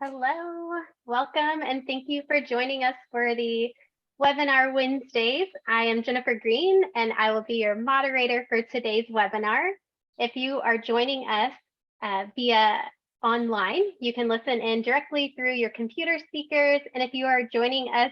Hello, welcome, and thank you for joining us for the webinar Wednesdays. I am Jennifer Green, and I will be your moderator for today's webinar. If you are joining us via online, you can listen in directly through your computer speakers. And if you are joining us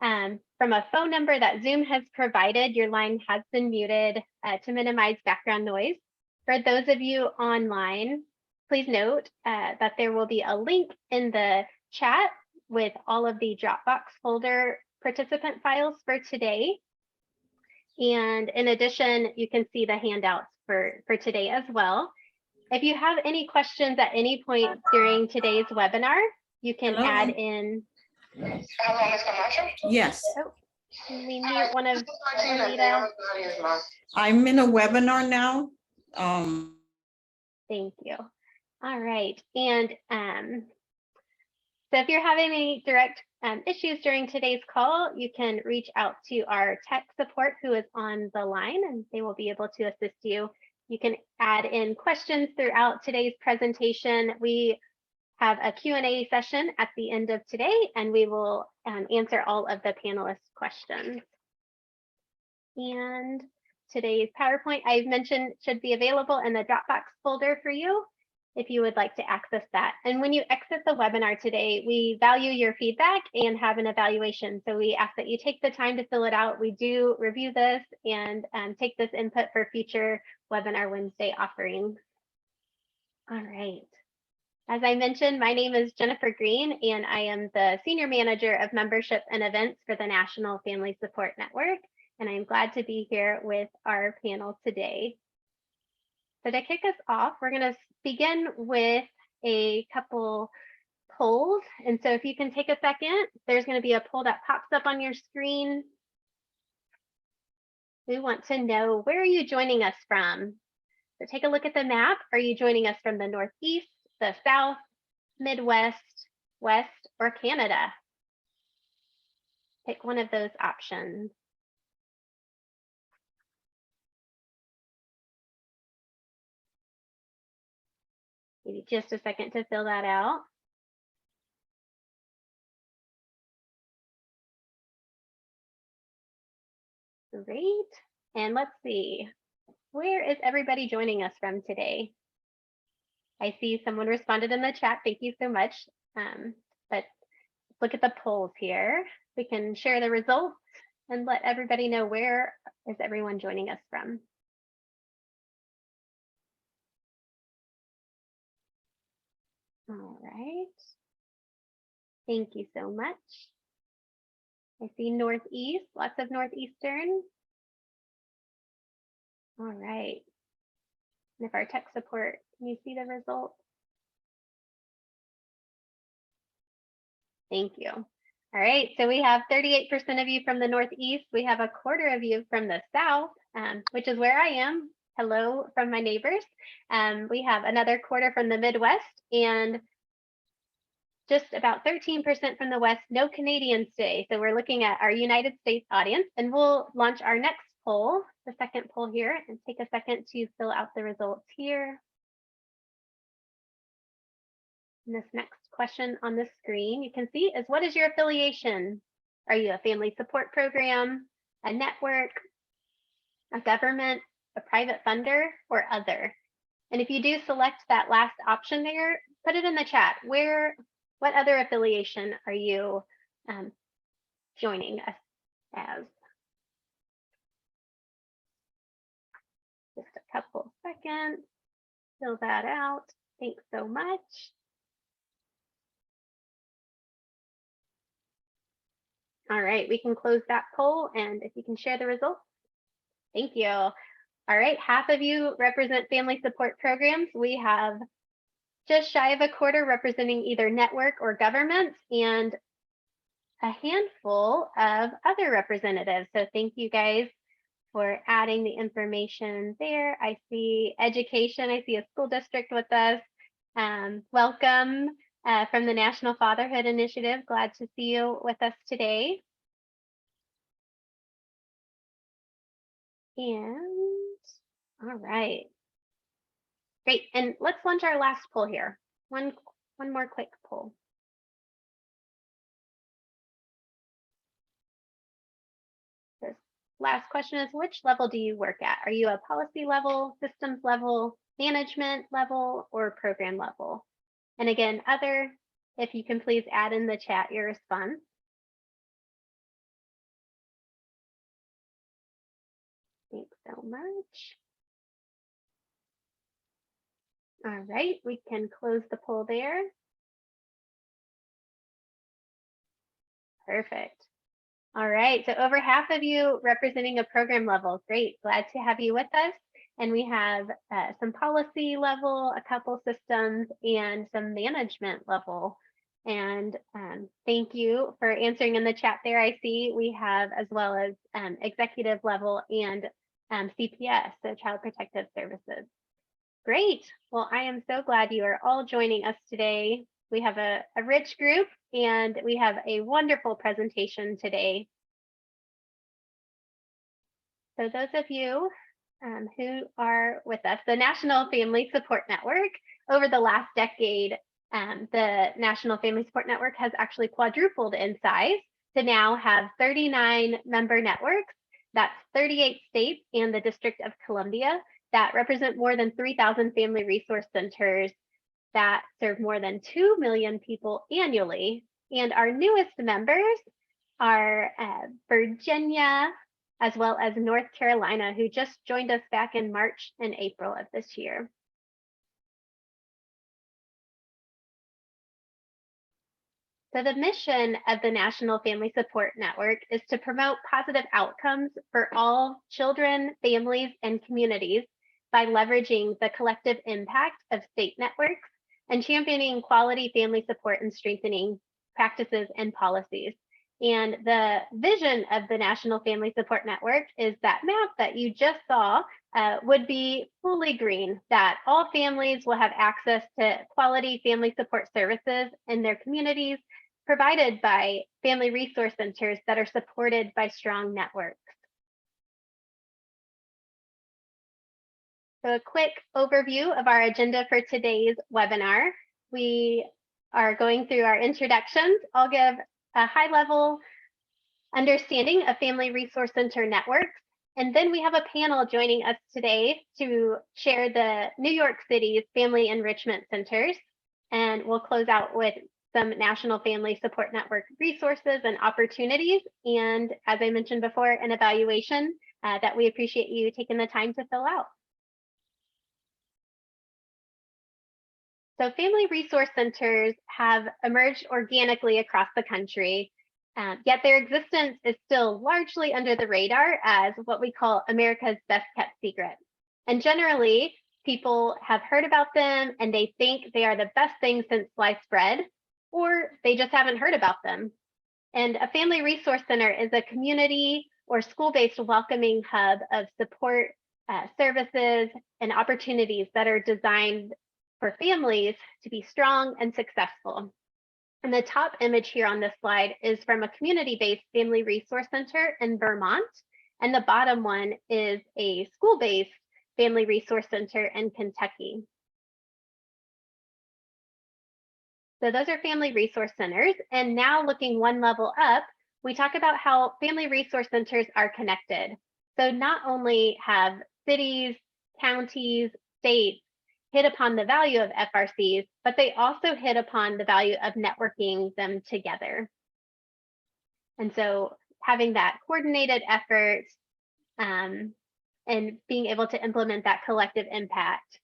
from a phone number that Zoom has provided, your line has been muted to minimize background noise. For those of you online, please note that there will be a link in the chat with all of the Dropbox folder participant files for today. And in addition, you can see the handouts for today as well. If you have any questions at any point during today's webinar, you can add in. Hello, Ms. Camacho? Yes. Oh, can we mute one of Anita? I'm in a webinar now. Thank you. All right. And so if you're having any direct issues during today's call, you can reach out to our tech support who is on the line, and they will be able to assist you. You can add in questions throughout today's presentation. We have a Q&A session at the end of today, and we will answer all of the panelists' questions. And today's PowerPoint, I've mentioned, should be available in the Dropbox folder for you if you would like to access that. And when you exit the webinar today, we value your feedback and have an evaluation. So we ask that you take the time to fill it out. We do review this and take this input for future webinar Wednesday offerings. All right. As I mentioned, my name is Jennifer Green, and I am the Senior Manager of Membership and Events for the National Family Support Network. And I'm glad to be here with our panel today. So to kick us off, we're going to begin with a couple polls. And so if you can take a second, there's going to be a poll that pops up on your screen. We want to know, where are you joining us from? So take a look at the map. Are you joining us from the Northeast, the South, Midwest, West, or Canada? Pick one of those options. Maybe just a second to fill that out. Great. And let's see, where is everybody joining us from today? I see someone responded in the chat. Thank you so much. But look at the polls here. We can share the results and let everybody know, where is everyone joining us from. All right. Thank you so much. I see Northeast, lots of Northeastern. All right. And if our tech support, can you see the results? Thank you. All right, so we have 38% of you from the Northeast. We have a quarter of you from the South, which is where I am. Hello from my neighbors. We have another quarter from the Midwest, and just about 13% from the West. No Canadians today. So we're looking at our United States audience, and we'll launch our next poll, the second poll here, and take a second to fill out the results here. And this next question on the screen, you can see, is, what is your affiliation? Are you a family support program, a network, a government, a private funder, or other? And if you do select that last option there, put it in the chat. What other affiliation are you joining us as? Just a couple seconds, fill that out. Thanks so much. All right, we can close that poll, and if you can share the results. Thank you. All right, half of you represent family support programs. We have just shy of a quarter representing either network or government, and a handful of other representatives. So thank you guys for adding the information there. I see education. I see a school district with us. Welcome from the National Fatherhood Initiative. Glad to see you with us today. And all right. Great. And let's launch our last poll here. One more quick poll. last question is, which level do you work at? Are you a policy level, systems level, management level, or program level? And again, other, if you can please add in the chat your response. Thanks so much. All right, we can close the poll there. Perfect. All right, so over half of you representing a program level. Great, glad to have you with us. And we have some policy level, a couple systems, and some management level. And thank you for answering in the chat there. I see we have as well as executive level and CPS, so Child Protective Services. Great. Well, I am so glad you are all joining us today. We have a rich group and we have a wonderful presentation today. So those of you who are with us, the National Family Support Network, over the last decade, the National Family Support Network has actually quadrupled in size to now have 39 member networks. That's 38 states and the District of Columbia that represent more than 3,000 family resource centers that serve more than 2 million people annually. And our newest members are Virginia, as well as North Carolina, who just joined us back in March and April of this year. So the mission of the National Family Support Network is to promote positive outcomes for all children, families, and communities by leveraging the collective impact of state networks and championing quality family support and strengthening practices and policies. And the vision of the National Family Support Network is that map that you just saw would be fully green, that all families will have access to quality family support services in their communities provided by family resource centers that are supported by strong networks. So a quick overview of our agenda for today's webinar. We are going through our introductions. I'll give a high-level understanding of family resource center networks. And then we have a panel joining us today to share the New York City's Family Enrichment Centers. And we'll close out with some National Family Support Network resources and opportunities. And as I mentioned before, an evaluation that we appreciate you taking the time to fill out. So family resource centers have emerged organically across the country, yet their existence is still largely under the radar as what we call America's best kept secret. And generally, people have heard about them and they think they are the best thing since sliced bread, or they just haven't heard about them. And a family resource center is a community or school-based welcoming hub of support services and opportunities that are designed for families to be strong and successful. And the top image here on this slide is from a community-based family resource center in Vermont. And the bottom one is a school-based family resource center in Kentucky. So those are family resource centers. And now looking one level up, we talk about how family resource centers are connected. So not only have cities, counties, states hit upon the value of FRCs, but they also hit upon the value of networking them together. And so having that coordinated effort and being able to implement that collective impact.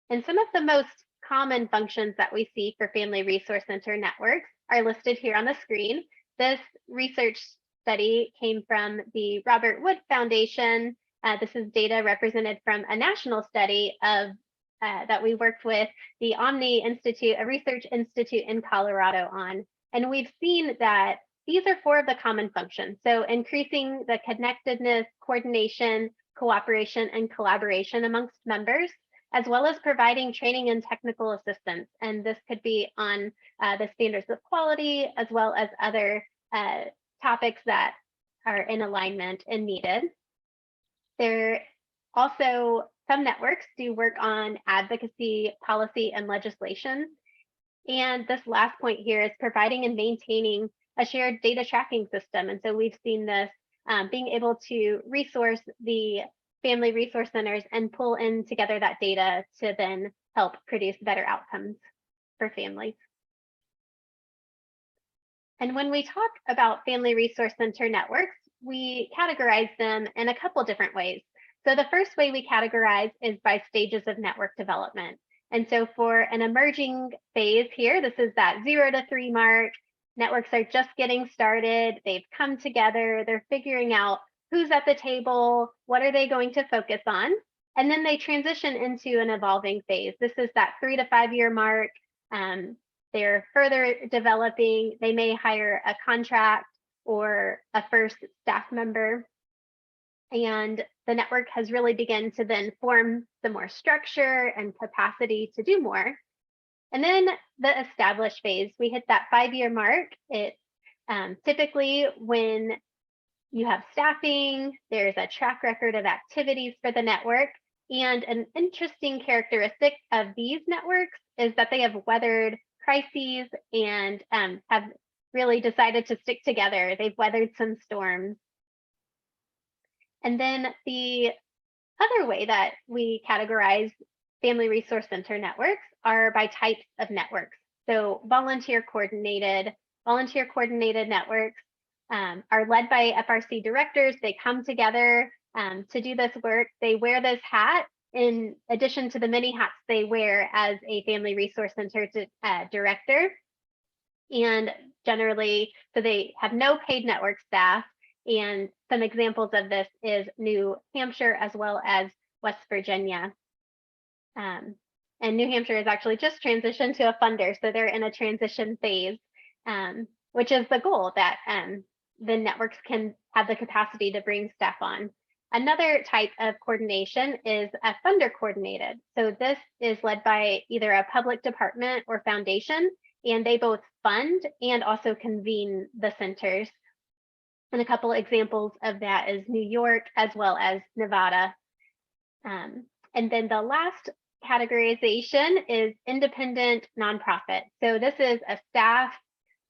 And some of the most common functions that we see for family resource center networks are listed here on the screen. This research study came from the Robert Wood Foundation. This is data represented from a national study of that we worked with the Omni Institute, a research institute in Colorado on. And we've seen that these are 4 of the common functions. So increasing the connectedness, coordination, cooperation, and collaboration amongst members, as well as providing training and technical assistance. And this could be on the standards of quality, as well as other topics that are in alignment and needed. There also, some networks do work on advocacy, policy, and legislation. And this last point here is providing and maintaining a shared data tracking system. And so we've seen this being able to resource the family resource centers and pull in together that data to then help produce better outcomes for families. And when we talk about family resource center networks, we categorize them in a couple different ways. So the first way we categorize is by stages of network development. And so for an emerging phase here, this is that 0 to 3 mark. Networks are just getting started. They've come together. They're figuring out who's at the table, what are they going to focus on, and then they transition into an evolving phase. This is that 3 to 5 year mark. They're further developing. They may hire a contract or a first staff member. And the network has really begun to then form some more structure and capacity to do more. And then the established phase, we hit that 5 year mark. It's typically when you have staffing, there's a track record of activities for the network. And an interesting characteristic of these networks is that they have weathered crises and have really decided to stick together. They've weathered some storms. And then the other way that we categorize family resource center networks are by types of networks. So volunteer coordinated networks are led by FRC directors. They come together to do this work. They wear this hat in addition to the many hats they wear as a family resource center director. And generally, so they have no paid network staff. And some examples of this is New Hampshire as well as West Virginia. And New Hampshire has actually just transitioned to a funder, so they're in a transition phase, which is the goal, that the networks can have the capacity to bring staff on. Another type of coordination is a funder coordinated. So this is led by either a public department or foundation, and they both fund and also convene the centers. And a couple examples of that is New York as well as Nevada. And then the last categorization is independent nonprofit. So this is a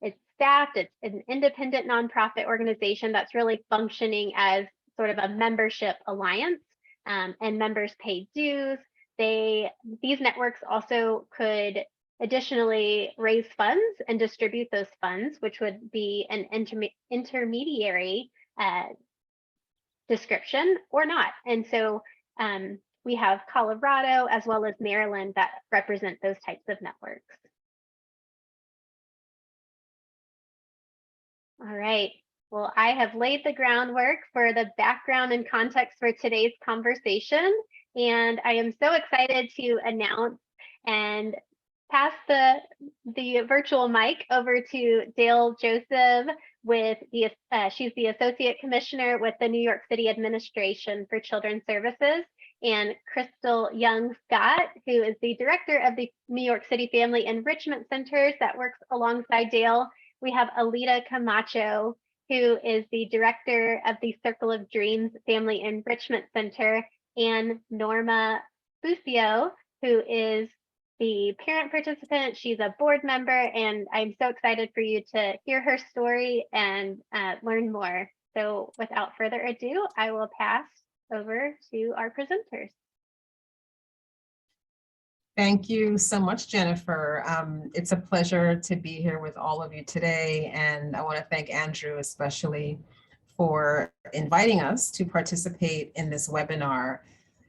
it's an independent nonprofit organization that's really functioning as sort of a membership alliance, and members pay dues. These networks also could additionally raise funds and distribute those funds, which would be an intermediary description or not. And so we have Colorado as well as Maryland that represent those types of networks. All right. Well, I have laid the groundwork for the background and context for today's conversation, and I am so excited to announce and pass the virtual mic over to Dale Joseph she's the Associate Commissioner with the New York City Administration for Children's Services, and Crystal Young Scott, who is the Director of the New York City Family Enrichment Centers that works alongside Dale. We have Alita Camacho, who is the Director of the Circle of Dreams Family Enrichment Center, and Norma Bucio, who is the parent participant. She's a board member, and I'm so excited for you to hear her story and learn more. So without further ado, I will pass over to our presenters. Thank you so much, Jennifer. It's a pleasure to be here with all of you today, and I want to thank Andrew especially for inviting us to participate in this webinar.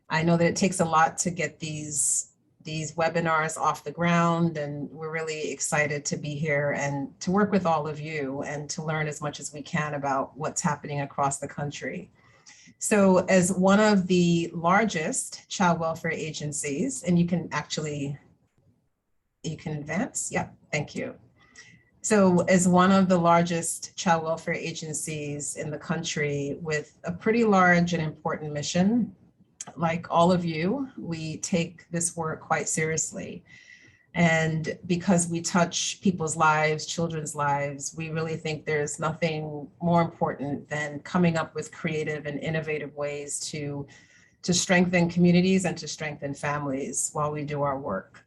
I know that it takes a lot to get these webinars off the ground, and we're really excited to be here and to work with all of you and to learn as much as we can about what's happening across the country. So as one of the largest child welfare agencies, and you can advance, yeah, thank you. So as one of the largest child welfare agencies in the country with a pretty large and important mission, like all of you, we take this work quite seriously. And because we touch people's lives, children's lives, we really think there's nothing more important than coming up with creative and innovative ways to strengthen communities and to strengthen families while we do our work.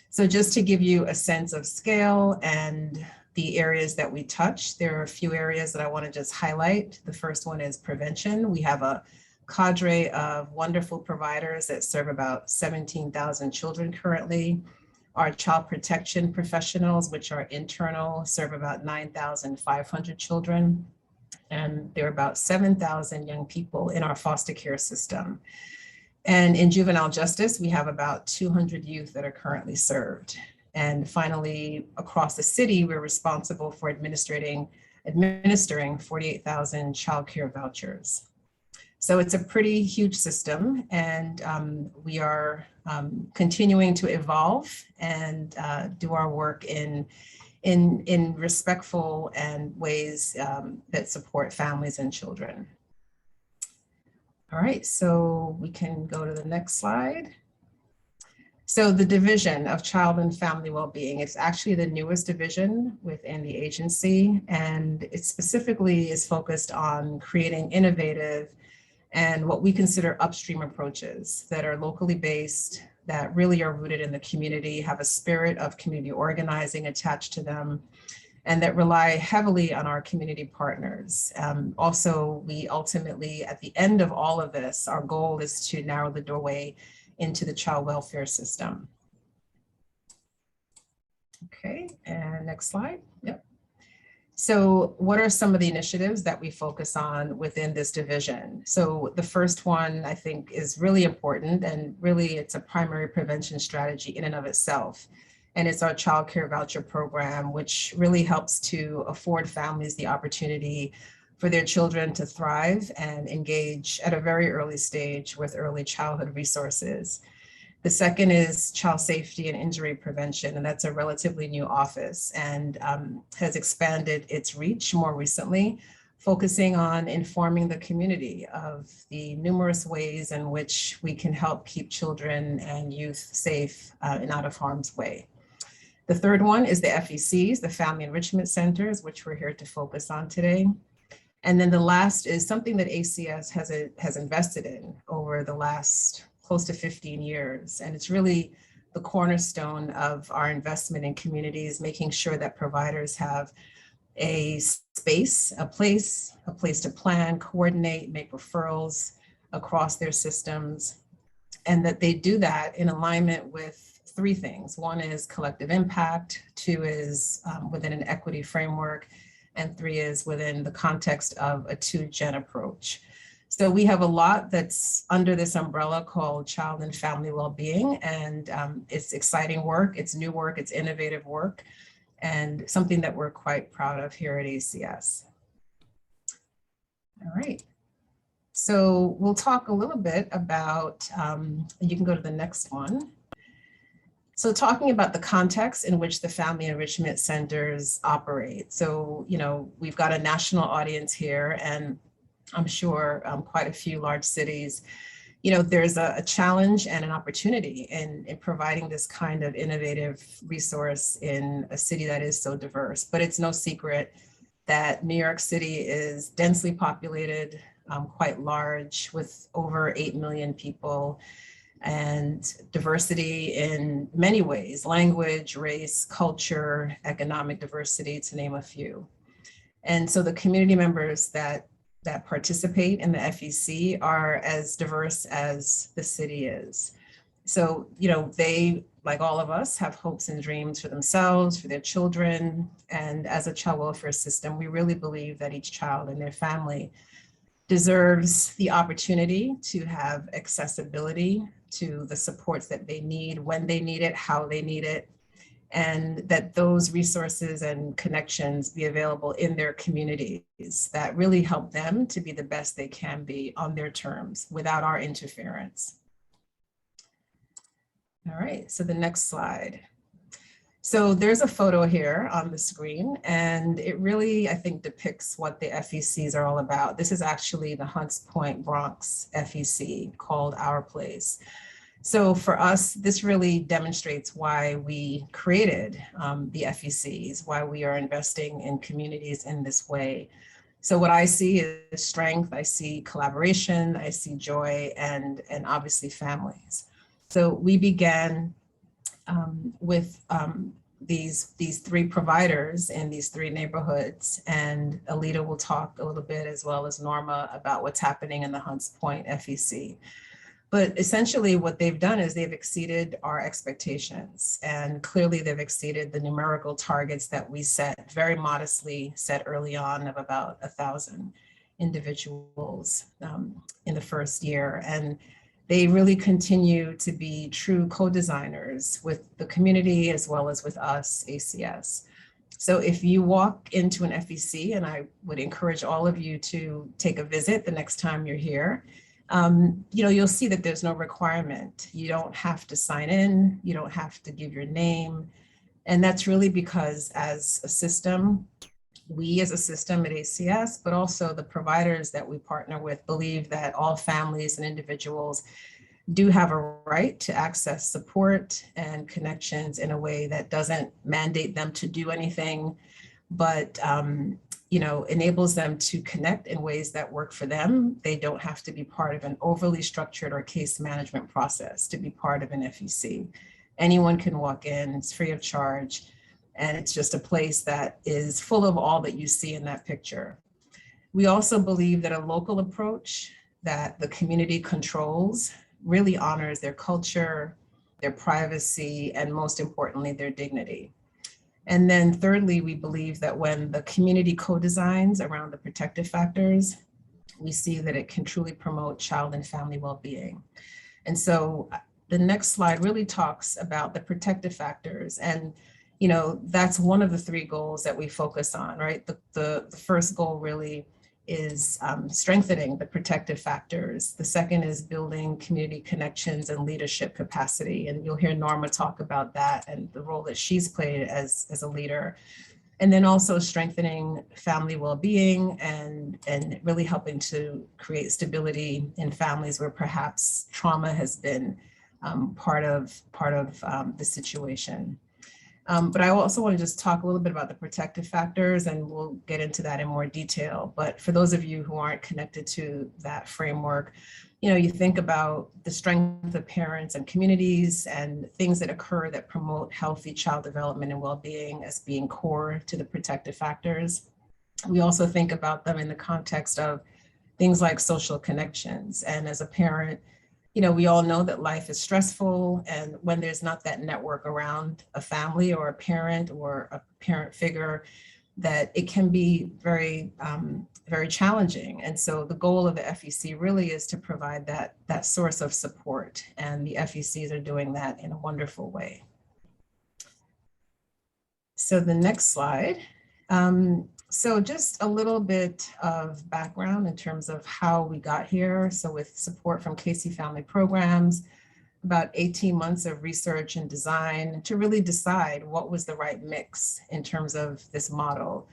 So just to give you a sense of scale and the areas that we touch, there are a few areas that I want to just highlight. The first one is prevention. We have a cadre of wonderful providers that serve about 17,000 children currently. Our child protection professionals, which are internal, serve about 9,500 children. And there are about 7,000 young people in our foster care system. And in juvenile justice, we have about 200 youth that are currently served. And finally, across the city, we're responsible for administering 48,000 child care vouchers. So it's a pretty huge system, and we are continuing to evolve and do our work in respectful and ways that support families and children. All right, so we can go to the next slide. So the division of child and family well-being, it's actually the newest division within the agency, and it specifically is focused on creating innovative and what we consider upstream approaches that are locally based, that really are rooted in the community, have a spirit of community organizing attached to them, and that rely heavily on our community partners. Also, we ultimately, at the end of all of this, our goal is to narrow the doorway into the child welfare system. Okay, and next slide. Yep. So what are some of the initiatives that we focus on within this division? So the first one I think is really important, and really it's a primary prevention strategy in and of itself. And it's our child care voucher program, which really helps to afford families the opportunity for their children to thrive and engage at a very early stage with early childhood resources. The second is child safety and injury prevention, and that's a relatively new office and has expanded its reach more recently, focusing on informing the community of the numerous ways in which we can help keep children and youth safe and out of harm's way. The third one is the FECs, the Family Enrichment Centers, which we're here to focus on today. And then the last is something that ACS has invested in over the last close to 15 years. And it's really the cornerstone of our investment in communities, making sure that providers have a space, a place to plan, coordinate, make referrals across their systems, and that they do that in alignment with three things. One is collective impact, two is within an equity framework, and three is within the context of a 2-gen approach. So we have a lot that's under this umbrella called child and family well-being, and it's exciting work, it's new work, it's innovative work, and something that we're quite proud of here at ACS. All right, so we'll talk a little bit about, you can go to the next one. So talking about the context in which the Family Enrichment Centers operate. So, you know, we've got a national audience here, and I'm sure quite a few large cities, you know, there's a challenge and an opportunity in providing this kind of innovative resource in a city that is so diverse. But it's no secret that New York City is densely populated, quite large, with over 8 million people, and diversity in many ways: language, race, culture, economic diversity, to name a few. And so the community members that participate in the FEC are as diverse as the city is. So, you know, they, like all of us, have hopes and dreams for themselves, for their children. And as a child welfare system, we really believe that each child and their family deserves the opportunity to have accessibility to the supports that they need, when they need it, how they need it, and that those resources and connections be available in their communities that really help them to be the best they can be on their terms without our interference. All right, so the next slide. So there's a photo here on the screen, and it really, I think, depicts what the FECs are all about. This is actually the Hunts Point, Bronx FEC called Our Place. So for us, this really demonstrates why we created the FECs, why we are investing in communities in this way. So what I see is strength, I see collaboration, I see joy, and obviously families. So we began with these three providers in these three neighborhoods. And Alita will talk a little bit, as well as Norma, about what's happening in the Hunts Point FEC. But essentially what they've done is they've exceeded our expectations. And clearly they've exceeded the numerical targets that we set, very modestly set early on, of about 1,000 individuals in the first year. And they really continue to be true co-designers with the community as well as with us, ACS. So if you walk into an FEC, and I would encourage all of you to take a visit the next time you're here, you'll see that there's no requirement. You don't have to sign in, you don't have to give your name. And that's really because as a system, we as a system at ACS, but also the providers that we partner with, believe that all families and individuals do have a right to access support and connections in a way that doesn't mandate them to do anything, but enables them to connect in ways that work for them. They don't have to be part of an overly structured or case management process to be part of an FEC. Anyone can walk in, it's free of charge, and it's just a place that is full of all that you see in that picture. We also believe that a local approach that the community controls really honors their culture, their privacy, and most importantly, their dignity. And then thirdly, we believe that when the community co-designs around the protective factors, we see that it can truly promote child and family well-being. And so the next slide really talks about the protective factors. And that's one of the three goals that we focus on, right? The first goal really is strengthening the protective factors. The second is building community connections and leadership capacity. And you'll hear Norma talk about that and the role that she's played as a leader. And then also strengthening family well-being and really helping to create stability in families where perhaps trauma has been part of the situation. But I also want to just talk a little bit about the protective factors, and we'll get into that in more detail. But for those of you who aren't connected to that framework, you think about the strength of parents and communities and things that occur that promote healthy child development and well-being as being core to the protective factors. We also think about them in the context of things like social connections. And as a parent, we all know that life is stressful, and when there's not that network around a family or a parent figure, that it can be very, very challenging. And so the goal of the FEC really is to provide that source of support, and the FECs are doing that in a wonderful way. So the next slide. So just a little bit of background in terms of how we got here. So with support from Casey Family Programs, about 18 months of research and design to really decide what was the right mix in terms of this model.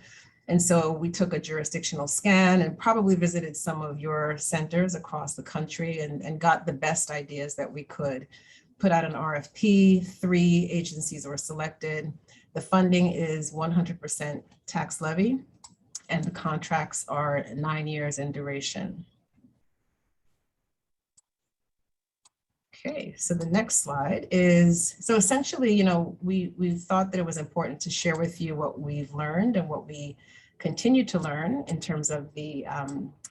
And so we took a jurisdictional scan and probably visited some of your centers across the country and got the best ideas that we could. Put out an RFP, 3 agencies were selected. The funding is 100% tax levy, and the contracts are 9 years in duration. Okay, so the next slide is, so essentially, we thought that it was important to share with you what we've learned and what we continue to learn in terms of the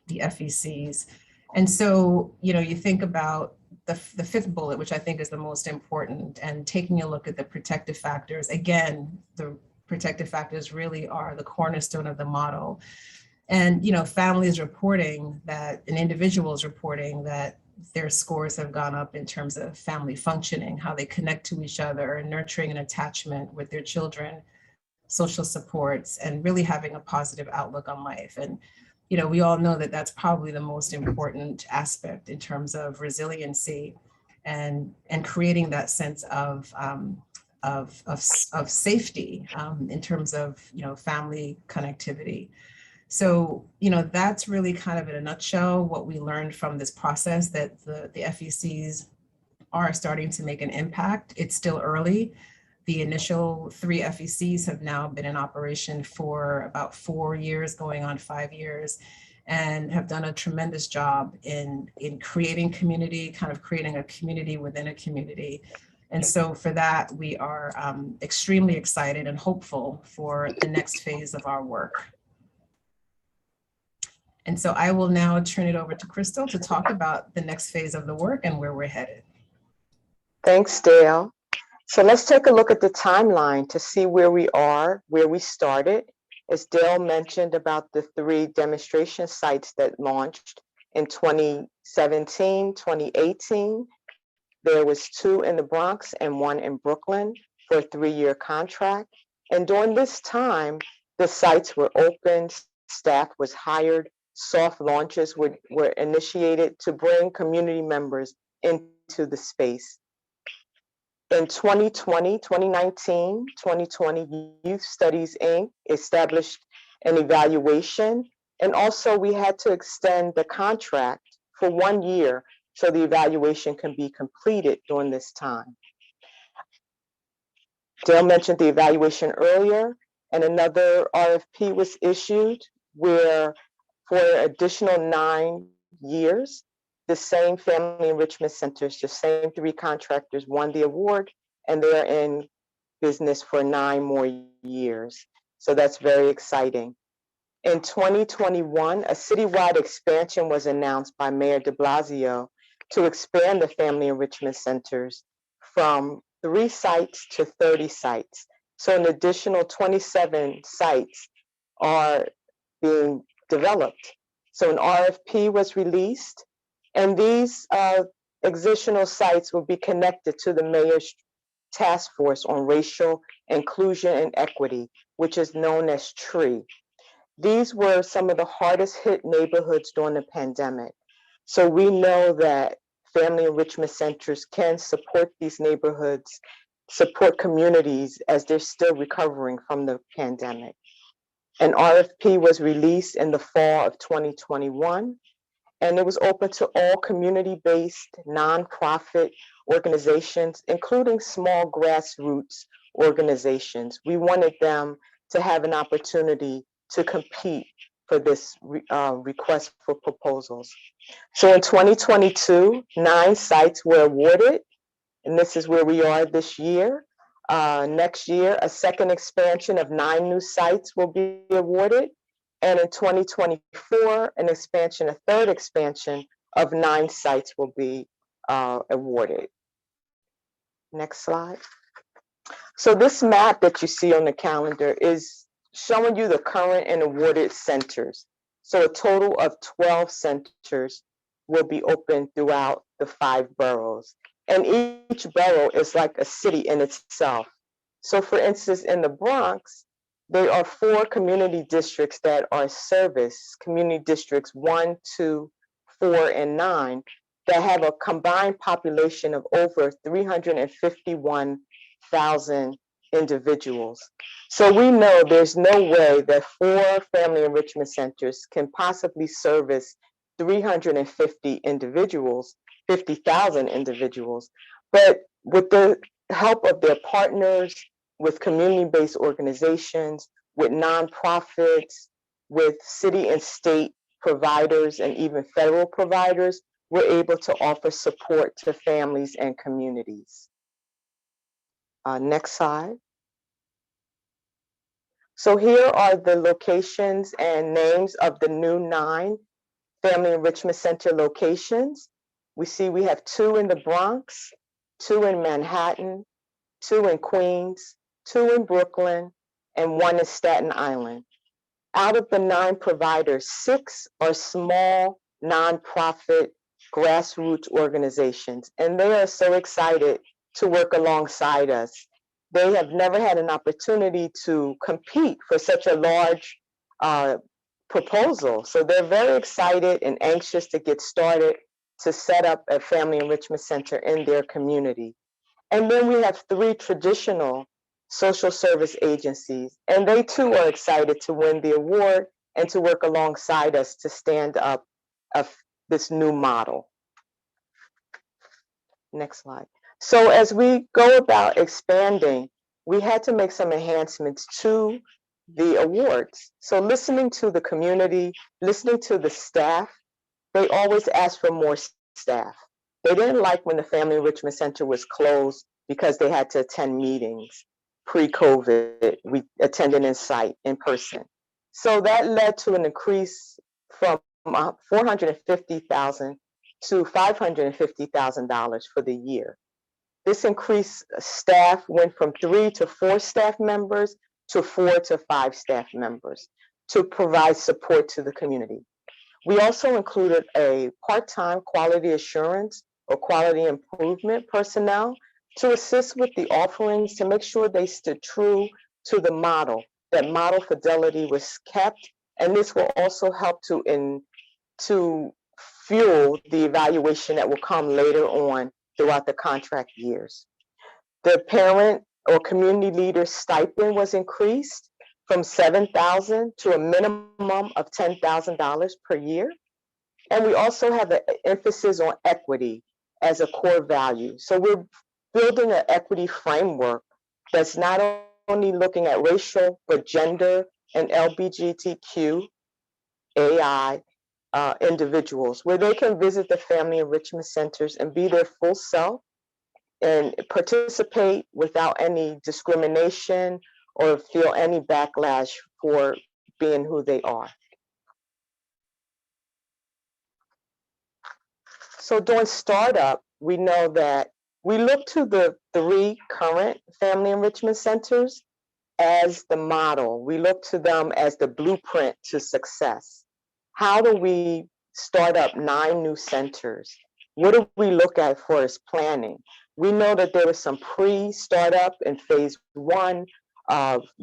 FECs. And so, you think about the fifth bullet, which I think is the most important, and taking a look at the protective factors. Again, the protective factors really are the cornerstone of the model. And, families reporting that, and individuals reporting that their scores have gone up in terms of family functioning, how they connect to each other, and nurturing an attachment with their children, social supports, and really having a positive outlook on life. And we all know that that's probably the most important aspect in terms of resiliency and creating that sense of safety in terms of family connectivity. So that's really kind of in a nutshell what we learned from this process, that the FECs are starting to make an impact. It's still early. The initial 3 FECs have now been in operation for about 4 years, going on 5 years, and have done a tremendous job in creating community, kind of creating a community within a community, And so for that, we are extremely excited and hopeful for the next phase of our work. And so I will now turn it over to Crystal to talk about the next phase of the work and where we're headed. Thanks, Dale. So let's take a look at the timeline to see where we are, where we started. As Dale mentioned about the 3 demonstration sites that launched in 2017, 2018, there was 2 in the Bronx and 1 in Brooklyn for a 3-year contract. And during this time, the sites were opened, staff was hired, soft launches were initiated to bring community members into the space. In 2020, 2019, 2020, Youth Studies, Inc. established an evaluation. And also we had to extend the contract for 1 year so the evaluation can be completed during this time. Dale mentioned the evaluation earlier, and another RFP was issued where for additional 9 years, the same family enrichment centers, the same 3 contractors won the award, and they're in business for 9 more years. So that's very exciting. In 2021, a citywide expansion was announced by Mayor de Blasio to expand the family enrichment centers from 3 sites to 30 sites. So an additional 27 sites are being developed. So an RFP was released, and these additional sites will be connected to the mayor's task force on racial inclusion and equity, which is known as TREE. These were some of the hardest hit neighborhoods during the pandemic. So we know that family enrichment centers can support these neighborhoods, support communities as they're still recovering from the pandemic. An RFP was released in the fall of 2021, and it was open to all community-based nonprofit organizations, including small grassroots organizations. We wanted them to have an opportunity to compete for this request for proposals. So in 2022, 9 sites were awarded, and this is where we are this year. Next year, a second expansion of 9 new sites will be awarded. And in 2024, an expansion, a third expansion of 9 sites will be awarded. Next slide. So this map that you see on the calendar is showing you the current and awarded centers. So a total of 12 centers will be open throughout the 5 boroughs. And each borough is like a city in itself. So for instance, in the Bronx, there are 4 community districts that are serviced, community districts 1, 2, 4, and 9, that have a combined population of over 351,000 individuals. So we know there's no way that 4 family enrichment centers can possibly service 350 individuals, 50,000 individuals. But with the help of their partners, with community-based organizations, with nonprofits, with city and state providers, and even federal providers, we're able to offer support to families and communities. Next slide. So here are the locations and names of the new 9 Family Enrichment Center locations. We see we have 2 in the Bronx, 2 in Manhattan, 2 in Queens, 2 in Brooklyn, and 1 in Staten Island. Out of the 9 providers, 6 are small nonprofit grassroots organizations, and they are so excited to work alongside us. They have never had an opportunity to compete for such a large proposal. So they're very excited and anxious to get started to set up a family enrichment center in their community. And then we have 3 traditional social service agencies, and they too are excited to win the award and to work alongside us to stand up this new model. Next slide. So as we go about expanding, we had to make some enhancements to the awards. So listening to the community, listening to the staff, they always asked for more staff. They didn't like when the Family Enrichment Center was closed because they had to attend meetings. Pre-COVID, we attended in person. So that led to an increase from $450,000 to $550,000 for the year. This increased staff went from 3 to 4 staff members to 4 to 5 staff members to provide support to the community. We also included a part-time quality assurance or quality improvement personnel to assist with the offerings to make sure they stood true to the model, that model fidelity was kept, and this will also help to fuel the evaluation that will come later on throughout the contract years. The parent or community leader stipend was increased from $7,000 to a minimum of $10,000 per year. And we also have an emphasis on equity as a core value. So we're building an equity framework that's not only looking at racial, but gender and LGBTQ AI individuals, where they can visit the family enrichment centers and be their full self and participate without any discrimination or feel any backlash for being who they are. So during startup, we know that we look to the 3 current family enrichment centers as the model. We look to them as the blueprint to success. How do we start up 9 new centers? What do we look at for as planning? We know that there was some pre-startup in phase 1.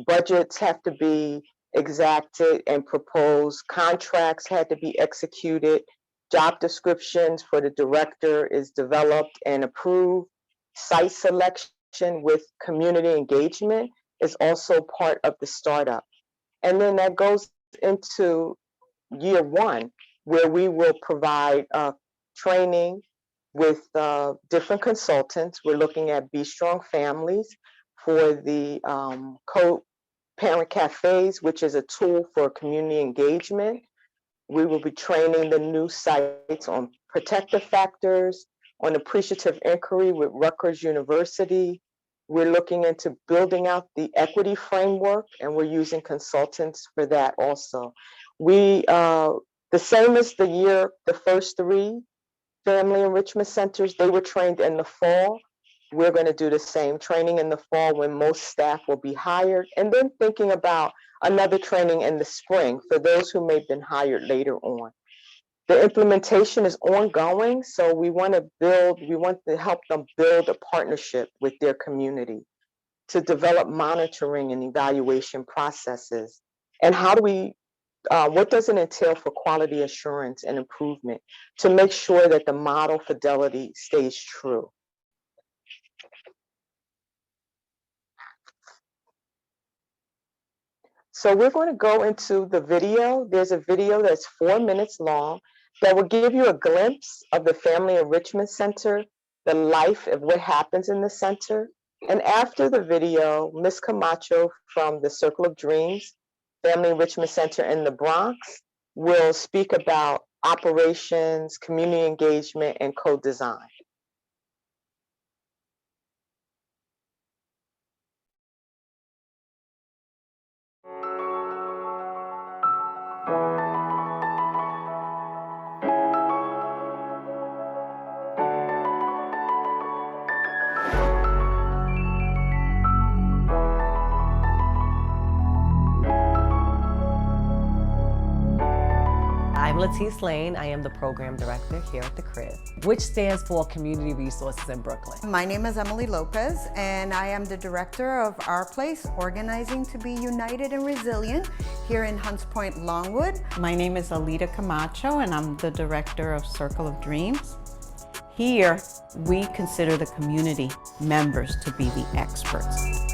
Budgets have to be exacted and proposed. Contracts had to be executed. Job descriptions for the director is developed and approved. Site selection with community engagement is also part of the startup. And then that goes into year 1, where we will provide training with different consultants. We're looking at Be Strong Families for the co-parent cafes, which is a tool for community engagement. We will be training the new sites on protective factors, on appreciative inquiry with Rutgers University. We're looking into building out the equity framework, and we're using consultants for that also. We, the same as the first 3 family enrichment centers, they were trained in the fall. We're going to do the same training in the fall when most staff will be hired, and then thinking about another training in the spring for those who may have been hired later on. The implementation is ongoing, so we want to help them build a partnership with their community to develop monitoring and evaluation processes. And how do we, what does it entail for quality assurance and improvement to make sure that the model fidelity stays true? So we're going to go into the video. There's a video that's 4 minutes long that will give you a glimpse of the Family Enrichment Center, the life of what happens in the center. And after the video, Ms. Camacho from the Circle of Dreams Family Enrichment Center in the Bronx will speak about operations, community engagement, and co-design. I'm Latisse Lane. I am the program director here at the Crib, which stands for Community Resources in Brooklyn. My name is Emily Lopez, and I am the director of Our Place, Organizing to be United and Resilient here in Hunts Point, Longwood. My name is Alita Camacho, and I'm the director of Circle of Dreams. Here, we consider the community members to be the experts.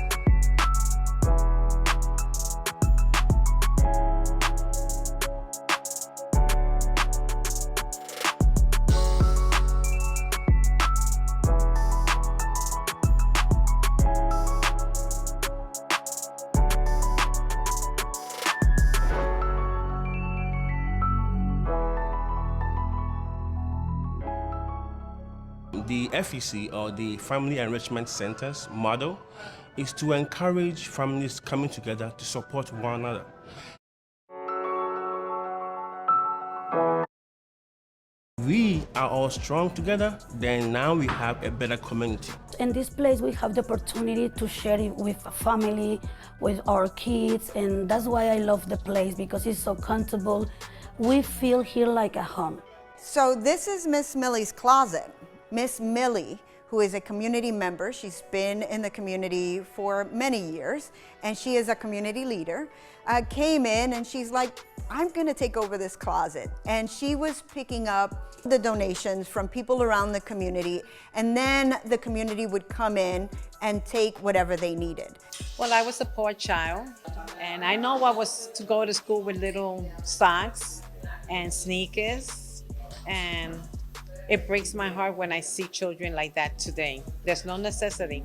The FEC, or the Family Enrichment Center's model, is to encourage families coming together to support one another. We are all strong together, then now we have a better community. In this place, we have the opportunity to share it with family, with our kids, and that's why I love the place, because it's so comfortable. We feel here like a home. So this is Miss Millie's closet. Miss Millie, who is a community member, she's been in the community for many years, and she is a community leader, came in and she's like, I'm gonna take over this closet. And she was picking up the donations from people around the community, and then the community would come in and take whatever they needed. Well, I was a poor child, and I know what was to go to school with little socks and sneakers, and it breaks my heart when I see children like that today. There's no necessity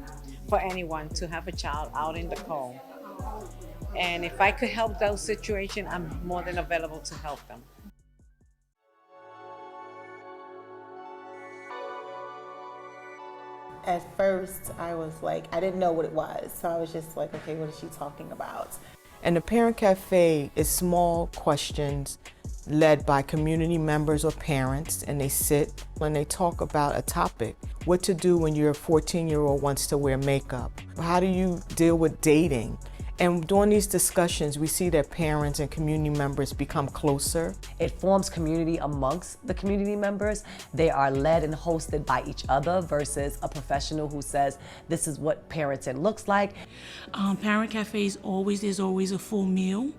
for anyone to have a child out in the cold. And if I could help those situations, I'm more than available to help them. At first, I was like, I didn't know what it was. So I was just like, okay, what is she talking about? And the Parent Cafe is small questions led by community members or parents, and they sit and they talk about a topic. What to do when your 14-year-old wants to wear makeup? How do you deal with dating? And during these discussions, we see that parents and community members become closer. It forms community amongst the community members. They are led and hosted by each other versus a professional who says, this is what parenting looks like. Parent Cafes, there's always a full meal,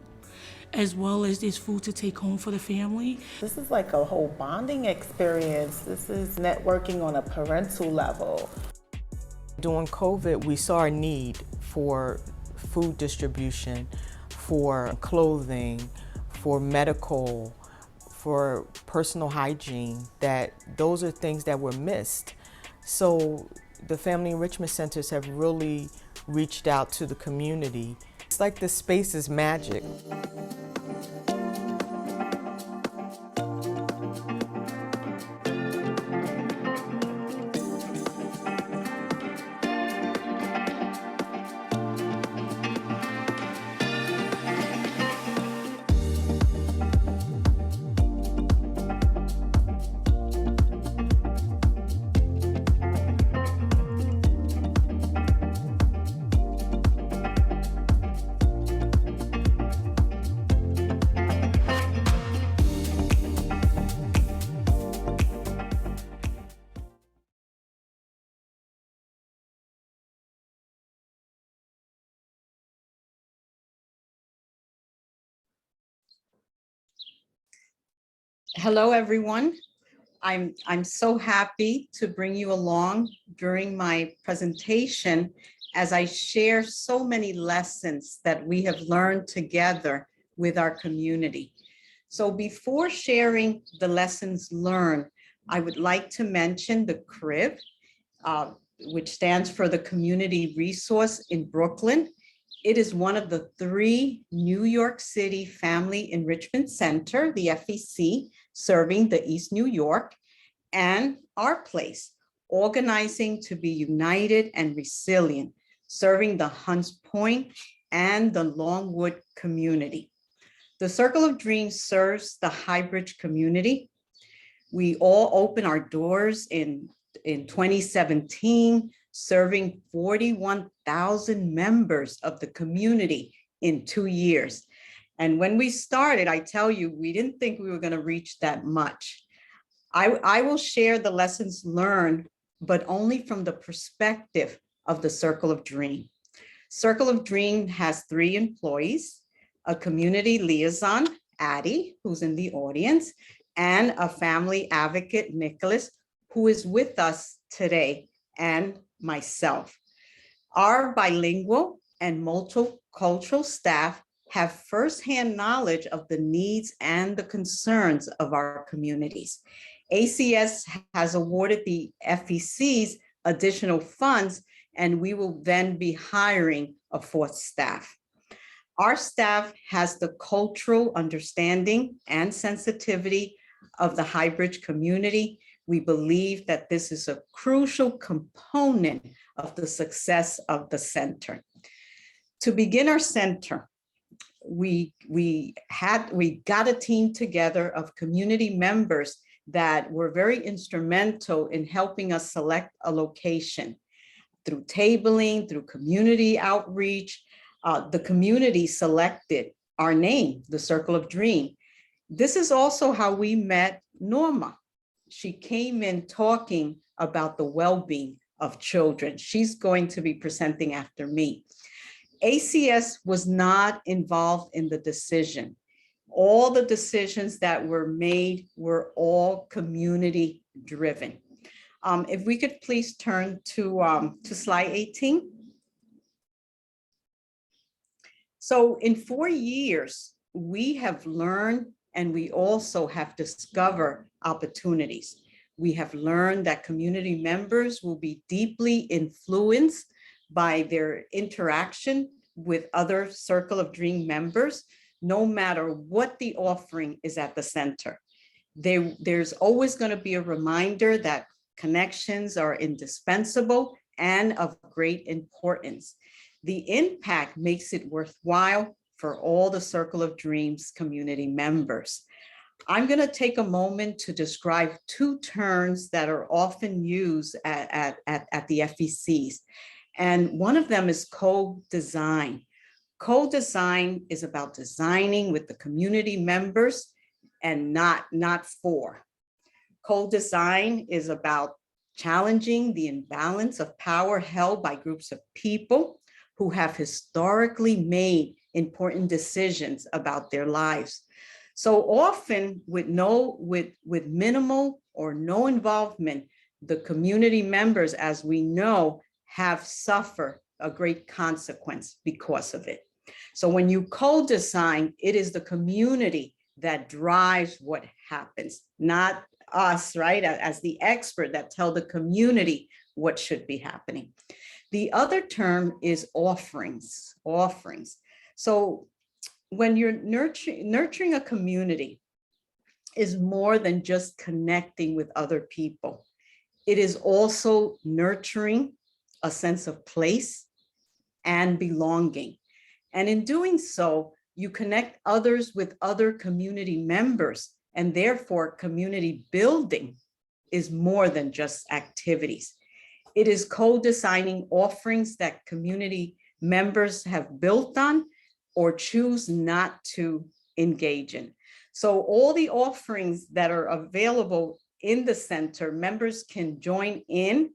as well as there's food to take home for the family. This is like a whole bonding experience. This is networking on a parental level. During COVID, we saw a need for food distribution, for clothing, for medical, for personal hygiene, that those are things that were missed. So the Family Enrichment Centers have really reached out to the community. It's like the space is magic. Hello, everyone. I'm so happy to bring you along during my presentation as I share so many lessons that we have learned together with our community. So before sharing the lessons learned, I would like to mention the CRIB, which stands for the Community Resource in Brooklyn. It is one of the 3 New York City Family Enrichment Center, the FEC, serving the East New York, and Our Place, organizing to be united and resilient, serving the Hunts Point and the Longwood community. The Circle of Dreams serves the Highbridge community. We all opened our doors in 2017, serving 41,000 members of the community in 2 years. And when we started, I tell you, we didn't think we were going to reach that much. I will share the lessons learned, but only from the perspective of the Circle of Dream. Circle of Dream has 3 employees, a community liaison, Addie, who's in the audience, and a family advocate, Nicholas, who is with us today, and myself. Our bilingual and multicultural staff have firsthand knowledge of the needs and the concerns of our communities. ACS has awarded the FECs additional funds, and we will then be hiring a 4th staff. Our staff has the cultural understanding and sensitivity of the Highbridge community. We believe that this is a crucial component of the success of the center. To begin our center, we got a team together of community members that were very instrumental in helping us select a location. Through tabling, through community outreach, the community selected our name, the Circle of Dream. This is also how we met Norma. She came in talking about the well-being of children. She's going to be presenting after me. ACS was not involved in the decision. All the decisions that were made were all community driven. If we could please turn to slide 18. So in 4 years, we have learned and we also have discovered opportunities. We have learned that community members will be deeply influenced by their interaction with other Circle of Dream members, no matter what the offering is at the center. There's always going to be a reminder that connections are indispensable and of great importance. The impact makes it worthwhile for all the Circle of Dreams community members. I'm going to take a moment to describe two terms that are often used at the FECs. And one of them is co-design. Co-design is about designing with the community members and not for. Co-design is about challenging the imbalance of power held by groups of people who have historically made important decisions about their lives. So often with minimal or no involvement, the community members, as we know, have suffered a great consequence because of it. So when you co-design, it is the community that drives what happens, not us, right, as the expert that tell the community what should be happening. The other term is offerings. So when you're nurturing a community is more than just connecting with other people. It is also nurturing a sense of place and belonging. And in doing so, you connect others with other community members, and therefore community building is more than just activities. It is co-designing offerings that community members have built on or choose not to engage in. So all the offerings that are available in the center, members can join in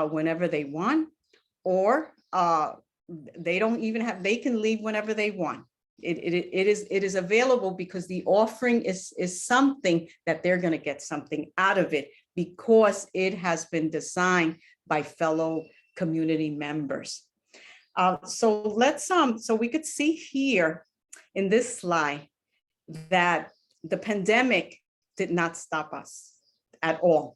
whenever they want, or they don't even have, they can leave whenever they want. It is available because the offering is something that they're going to get something out of it because it has been designed by fellow community members. So we could see here in this slide that the pandemic did not stop us at all.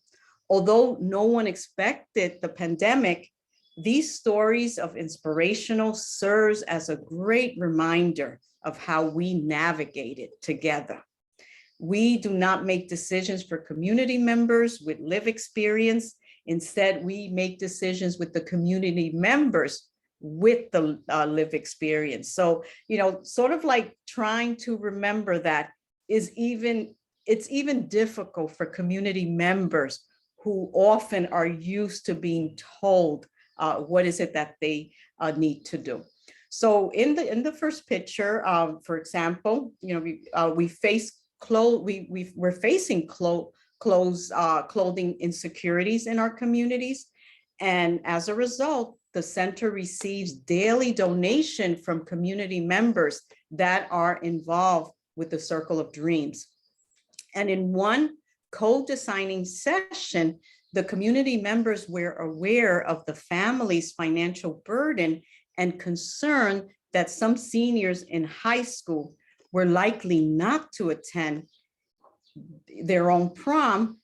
Although no one expected the pandemic, these stories of inspirational serves as a great reminder of how we navigated together. We do not make decisions for community members with lived experience. Instead, we make decisions with the community members with the lived experience. So, you know, sort of like trying to remember that it's even difficult for community members who often are used to being told what is it that they need to do. So in the first picture, for example, you know, we're facing clothing insecurities in our communities. And as a result, the center receives daily donation from community members that are involved with the Circle of Dreams. And in one co-designing session, the community members were aware of the family's financial burden and concern that some seniors in high school were likely not to attend their own prom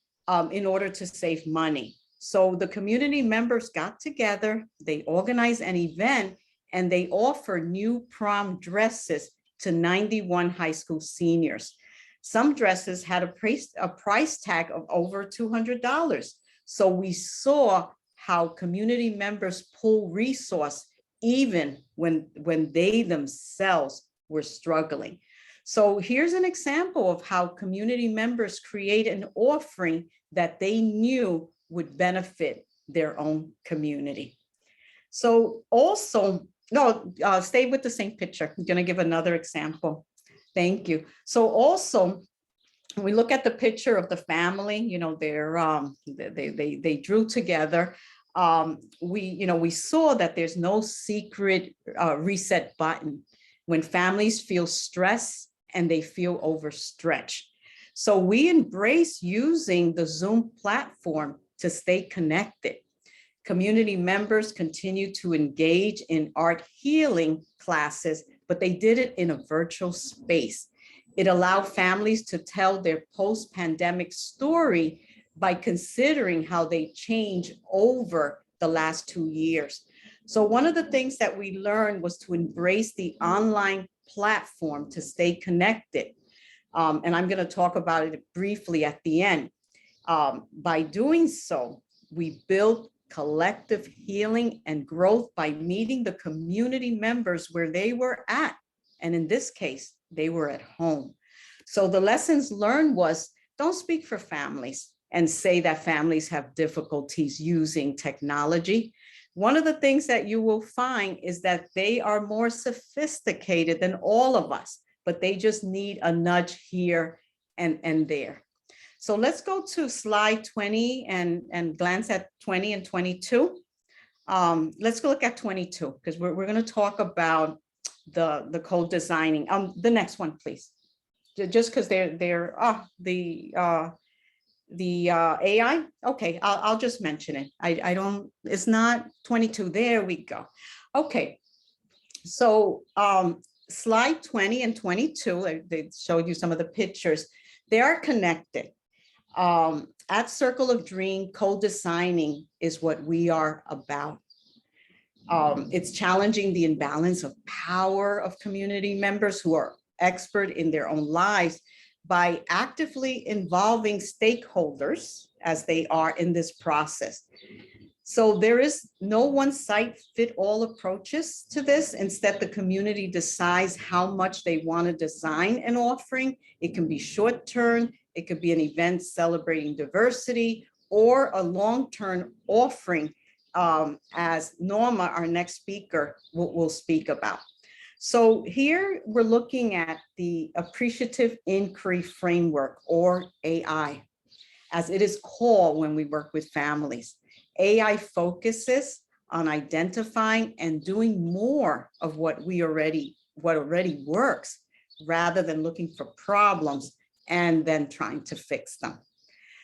in order to save money. So the community members got together, they organized an event, and they offered new prom dresses to 91 high school seniors. Some dresses had a price tag of over $200. So we saw how community members pull resource even when they themselves were struggling. So here's an example of how community members create an offering that they knew would benefit their own community. So also, no, stay with the same picture. I'm gonna give another example. Thank you. So also, when we look at the picture of the family, you know, they drew together. We saw that there's no secret reset button when families feel stress and they feel overstretched. So we embrace using the Zoom platform to stay connected. Community members continue to engage in art healing classes, but they did it in a virtual space. It allowed families to tell their post-pandemic story by considering how they change over the last 2 years. So one of the things that we learned was to embrace the online platform to stay connected. And I'm going to talk about it briefly at the end. By doing so, we built collective healing and growth by meeting the community members where they were at. And in this case, they were at home. So the lessons learned was, don't speak for families and say that families have difficulties using technology. One of the things that you will find is that they are more sophisticated than all of us, but they just need a nudge here and there. So let's go to slide 20 and glance at 20 and 22. Let's go look at 22 because we're going to talk about the co-designing. The next one, please. Just because the AI. Okay, I'll just mention it. I don't. It's not 22. There we go. Okay. So slide 20 and 22. They showed you some of the pictures. They are connected. At Circle of Dream, co-designing is what we are about. It's challenging the imbalance of power of community members who are expert in their own lives by actively involving stakeholders as they are in this process. So there is no one size fit all approaches to this. Instead, the community decides how much they want to design an offering. It can be short term, it could be an event celebrating diversity, or a long-term offering, as Norma, our next speaker, will speak about. So here we're looking at the Appreciative Inquiry Framework, or AI, as it is called when we work with families. AI focuses on identifying and doing more of what already works, rather than looking for problems and then trying to fix them.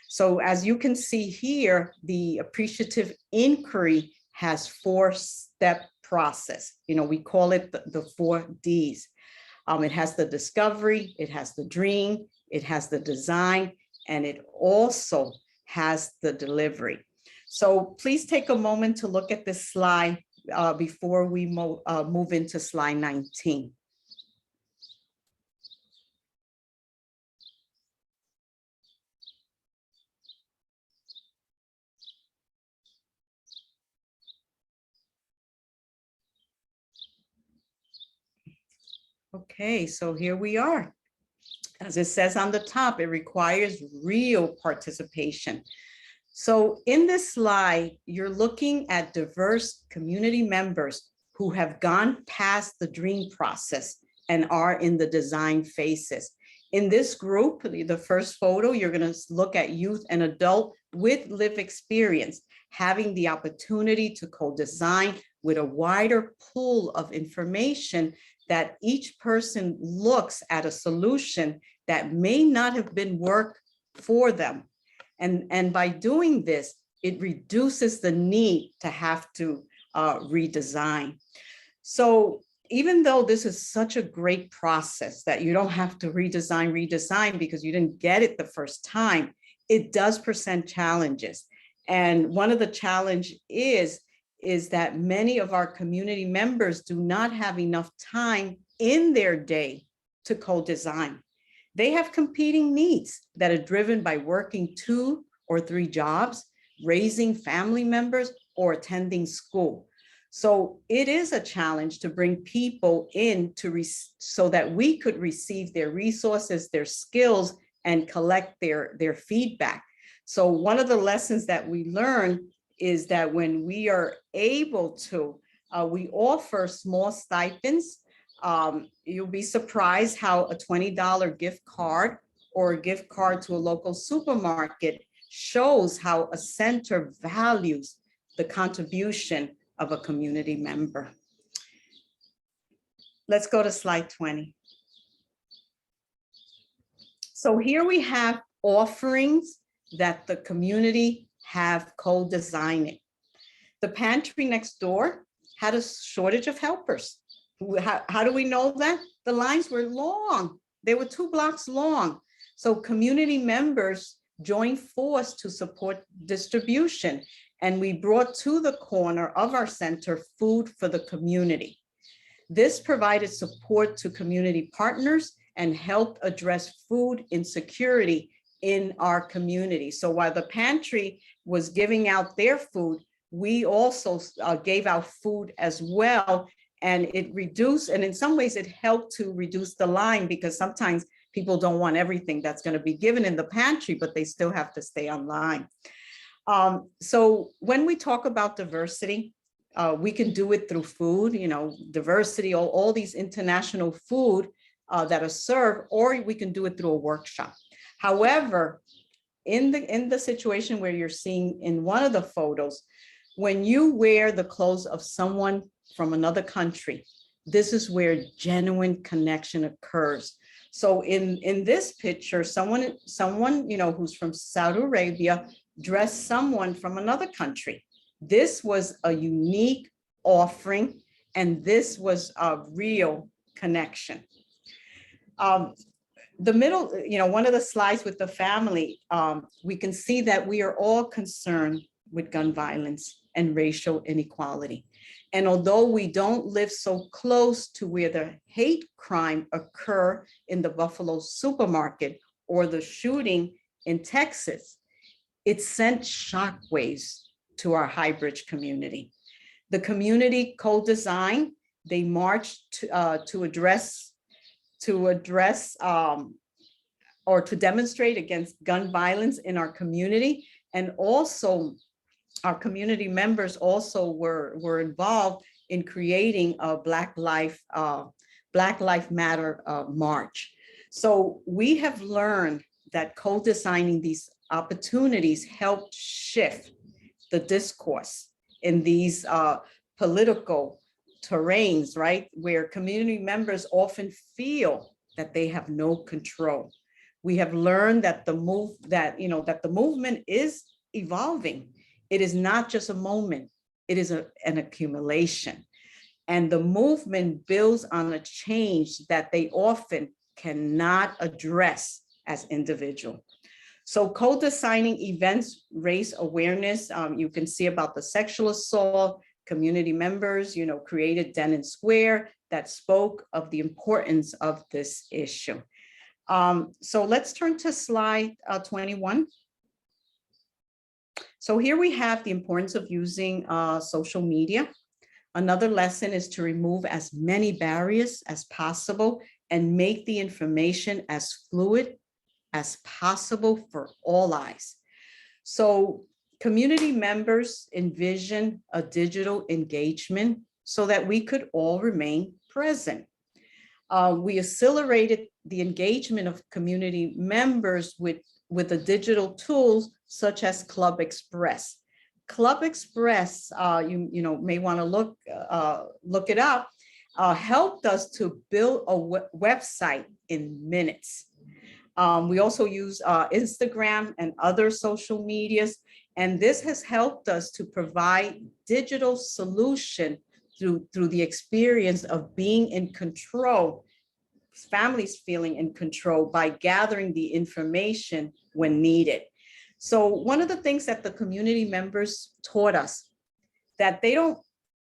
So as you can see here, the Appreciative Inquiry has 4-step process. You know, we call it the 4 Ds. It has the discovery, it has the dream, it has the design, and it also has the delivery. So please take a moment to look at this slide before we move into slide 19. Okay, so here we are. As it says on the top, it requires real participation. So in this slide, you're looking at diverse community members who have gone past the dream process and are in the design phases. In this group, the first photo, you're going to look at youth and adult with lived experience, having the opportunity to co-design with a wider pool of information that each person looks at a solution that may not have been work for them. And by doing this, it reduces the need to have to redesign. So even though this is such a great process that you don't have to redesign because you didn't get it the first time, it does present challenges. And one of the challenge is that many of our community members do not have enough time in their day to co-design. They have competing needs that are driven by working 2 or 3 jobs, raising family members, or attending school. So it is a challenge to bring people in so that we could receive their resources, their skills, and collect their feedback. So one of the lessons that we learn is that when we are able to, we offer small stipends. You'll be surprised how a $20 gift card or a gift card to a local supermarket shows how a center values the contribution of a community member. Let's go to slide 20. So here we have offerings that the community have co-designed. The pantry next door had a shortage of helpers. How do we know that? The lines were long. They were 2 blocks long. So community members joined force to support distribution. And we brought to the corner of our center food for the community. This provided support to community partners and helped address food insecurity in our community. So while the pantry was giving out their food, we also gave out food as well. And it reduced, and in some ways it helped to reduce the line, because sometimes people don't want everything that's going to be given in the pantry, but they still have to stay online. So when we talk about diversity, we can do it through food, diversity, all these international food that are served, or we can do it through a workshop. However, in the situation where you're seeing in one of the photos, when you wear the clothes of someone from another country, this is where genuine connection occurs. So in this picture, someone who's from Saudi Arabia dressed someone from another country. This was a unique offering, and this was a real connection. The middle, one of the slides with the family, we can see that we are all concerned with gun violence and racial inequality. And although we don't live so close to where the hate crime occur in the Buffalo supermarket or the shooting in Texas, it sent shockwaves to our Highbridge community. The community co-design, they marched to demonstrate against gun violence in our community. And also our community members also were involved in creating a Black Lives Matter march. So we have learned that co-designing these opportunities helped shift the discourse in these political terrains, right? Where community members often feel that they have no control. We have learned that the movement is evolving. It is not just a moment, it is an accumulation. And the movement builds on a change that they often cannot address as individuals. So co-designing events raise awareness. You can see about the sexual assault. Community members, created Den Square that spoke of the importance of this issue. So let's turn to slide 21. So here we have the importance of using social media. Another lesson is to remove as many barriers as possible and make the information as fluid as possible for all eyes. So community members envision a digital engagement so that we could all remain present. We accelerated the engagement of community members with the digital tools such as Club Express. Club Express, you may want to look it up, helped us to build a website in minutes. We also use Instagram and other social medias, and this has helped us to provide digital solution through the experience of being in control, families feeling in control by gathering the information when needed. So one of the things that the community members taught us, that they don't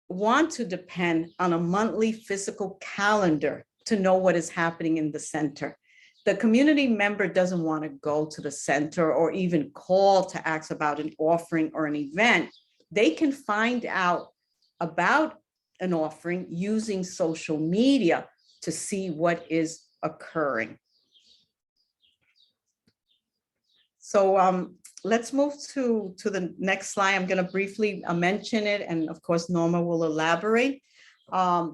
want to depend on a monthly physical calendar to know what is happening in the center. the community member doesn't want to go to the center or even call to ask about an offering or an event, they can find out about an offering using social media to see what is occurring. So let's move to the next slide. I'm going to briefly mention it, and of course Norma will elaborate.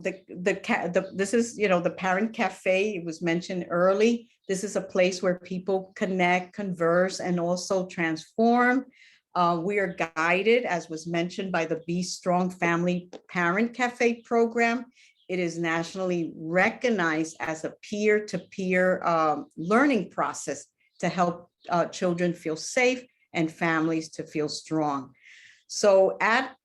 This is, the Parent Cafe. It was mentioned early. This is a place where people connect, converse, and also transform. We are guided, as was mentioned, by the Be Strong Family Parent Cafe program. It is nationally recognized as a peer-to-peer learning process to help children feel safe and families to feel strong. So at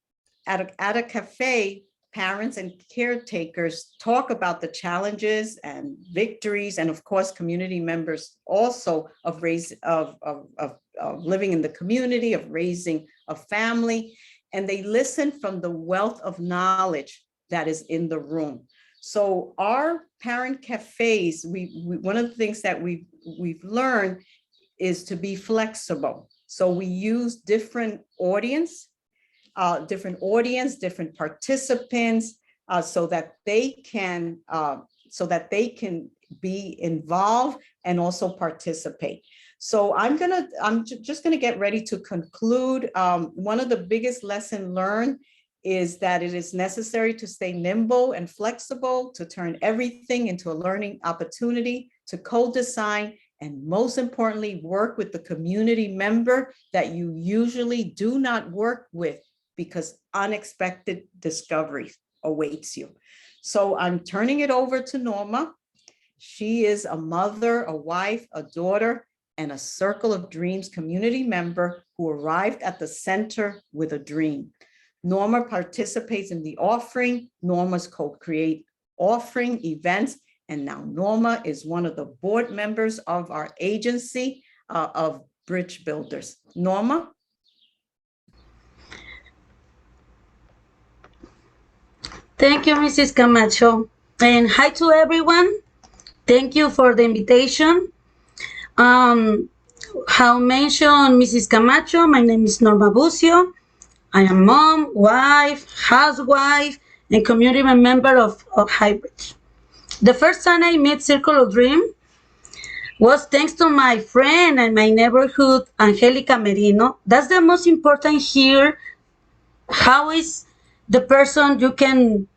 a cafe, parents and caretakers talk about the challenges and victories, and of course, community members also of living in the community, of raising a family, and they listen from the wealth of knowledge that is in the room. So our parent cafes, one of the things that we've learned is to be flexible. So we use different audience, different participants, so that they can be involved and also participate. So I'm just gonna get ready to conclude. One of the biggest lessons learned is that it is necessary to stay nimble and flexible, to turn everything into a learning opportunity, to co-design, and most importantly, work with the community member that you usually do not work with, because unexpected discoveries awaits you. So I'm turning it over to Norma. She is a mother, a wife, a daughter, and a Circle of Dreams community member who arrived at the center with a dream. Norma participates in the offering. Norma's co-create offering events. And now Norma is one of the board members of our agency of Bridge Builders. Norma? Thank you, Mrs. Camacho. And hi to everyone. Thank you for the invitation. How mentioned Mrs. Camacho, my name is Norma Bucio. I am mom, wife, housewife, and community member of Highbridge. The first time I met Circle of Dream was thanks to my friend and my neighborhood, Angelica Merino. That's the most important here. How is the person you can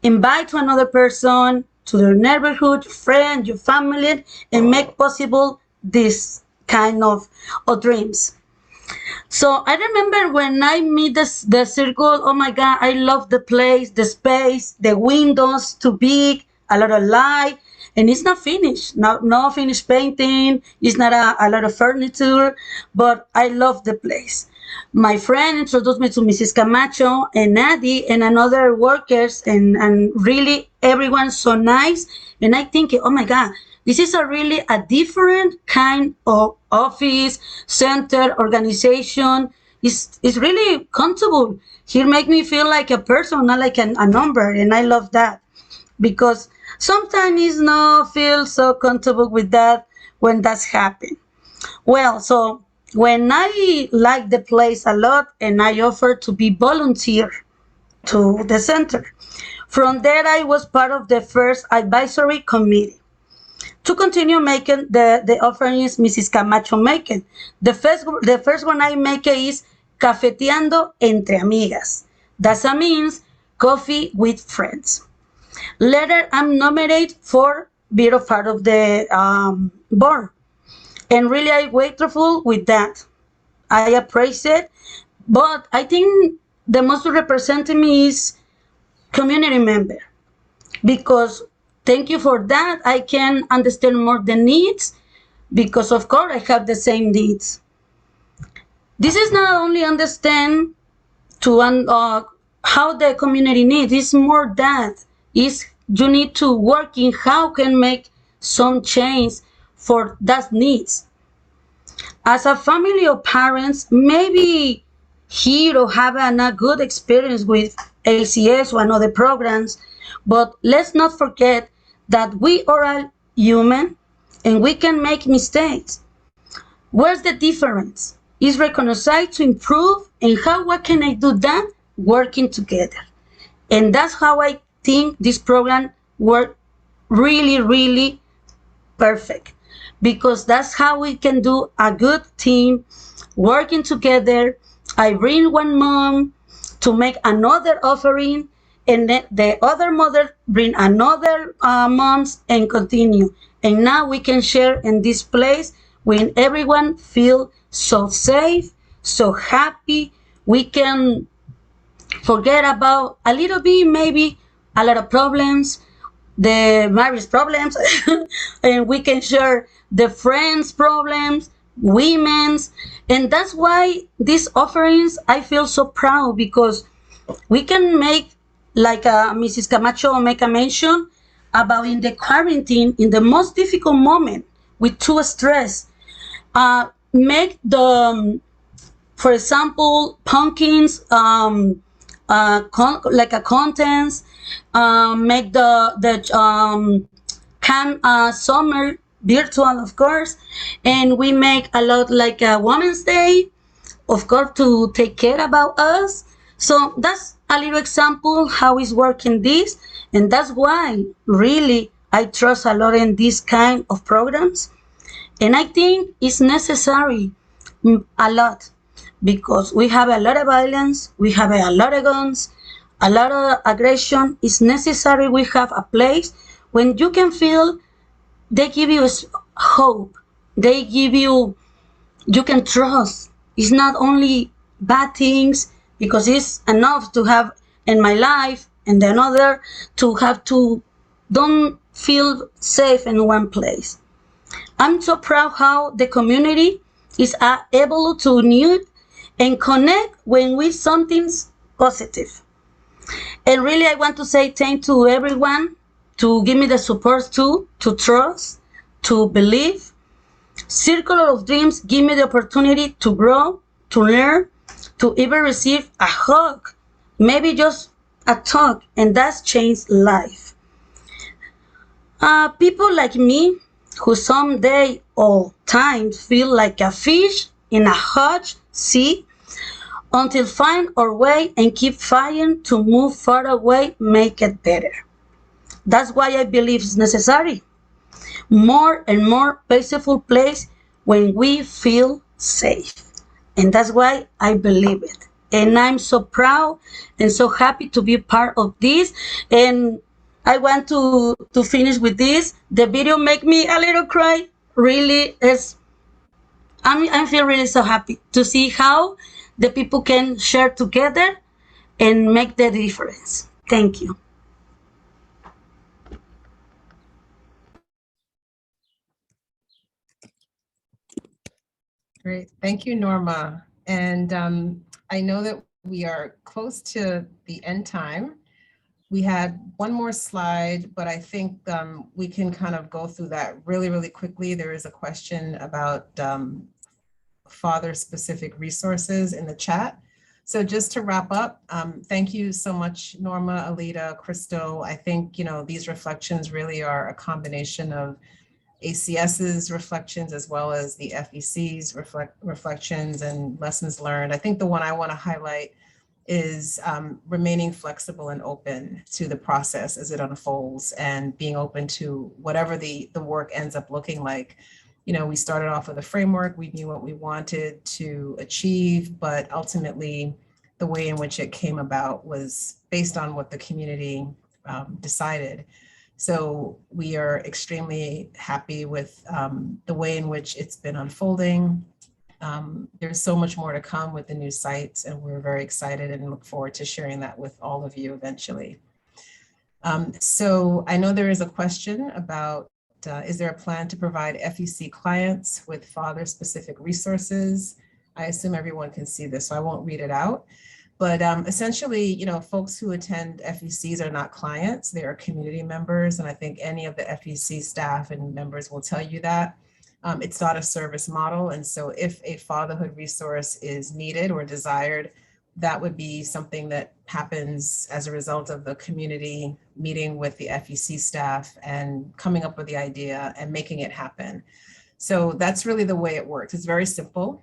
invite to another person, to their neighborhood, friend, your family, and make possible this kind of dreams. So I remember when I meet the circle, oh my God, I love the place, the space, the windows too big, a lot of light, and it's not finished, no finished painting, it's not a lot of furniture, but I love the place. My friend introduced me to Mrs. Camacho and Nadi and another workers, and really everyone's so nice. And I think, oh my God, this is a different kind of office, center, organization. It's really comfortable. Here make me feel like a person, not like a number. And I love that, because sometimes it's not feel so comfortable with that when that's happened. Well, so when I like the place a lot and I offered to be volunteer to the center, from there I was part of the first advisory committee to continue making the offerings Mrs. Camacho making. The first one I make is Cafeteando entre amigas. That means coffee with friends. Later, I'm nominated for be a part of the board. And really, I'm grateful with that. I appraise it. But I think the most representing me is community member, because thank you for that. I can understand more the needs, because of course I have the same needs. This is not only understand to how the community needs. It's more that is you need to work in how can make some change for that needs. As a family of parents, maybe here or have a good experience with ACS or other programs, but let's not forget that we are all human and we can make mistakes. Where's the difference? Is recognized to improve, and how what can I do that? Working together. And that's how I think this program worked really, really perfect, because that's how we can do a good team working together. I bring one mom to make another offering, and then the other mother bring another moms, and continue. And now we can share in this place when everyone feel so safe, so happy. We can forget about a little bit, maybe a lot of problems, the marriage problems, and we can share the friends problems, women's. And that's why these offerings, I feel so proud, because we can make, like Mrs. Camacho make a mention about, in the quarantine, in the most difficult moment with too stress, make the for example, pumpkins, like a contents, make the can summer virtual, of course, and we make a lot like a Women's Day, of course, to take care about us. So that's a little example how it's working this, and that's why really I trust a lot in this kind of programs, and I think it's necessary, a lot, because we have a lot of violence, we have a lot of guns, a lot of aggression. It's necessary we have a place when you can feel they give you hope, they give you, you can trust. It's not only bad things, because it's enough to have in my life, and then other to have to don't feel safe in one place. I'm so proud how the community is able to unite and connect when we something's positive. And really, I want to say thank to everyone to give me the support too, to trust, to believe. Circle of Dreams give me the opportunity to grow, to learn, to even receive a hug, maybe just a talk, and that's changed life. People like me, who someday or times feel like a fish in a hot sea, until find our way and keep fighting to move far away, make it better. That's why I believe it's necessary. More and more peaceful place when we feel safe. And that's why I believe it. And I'm so proud and so happy to be part of this. And I want to finish with this. The video make me a little cry. Really, I feel really so happy to see how the people can share together and make the difference. Thank you. Great. Thank you, Norma. And I know that we are close to the end time. We had one more slide, but I think we can kind of go through that really, really quickly. There is a question about father-specific resources in the chat. So just to wrap up, thank you so much, Norma, Alita, Crystal. I think, these reflections really are a combination of ACS's reflections as well as the FEC's reflections and lessons learned. I think the one I want to highlight is remaining flexible and open to the process as it unfolds, and being open to whatever the work ends up looking like. We started off with a framework, we knew what we wanted to achieve, but ultimately the way in which it came about was based on what the community decided. So we are extremely happy with the way in which it's been unfolding. There's so much more to come with the new sites, and we're very excited and look forward to sharing that with all of you eventually. So I know there is a question about, is there a plan to provide FEC clients with father-specific resources? I assume everyone can see this, so I won't read it out. But essentially, folks who attend FECs are not clients, they are community members. And I think any of the FEC staff and members will tell you that. It's not a service model. And so if a fatherhood resource is needed or desired, that would be something that happens as a result of the community meeting with the FEC staff and coming up with the idea and making it happen. So that's really the way it works. It's very simple.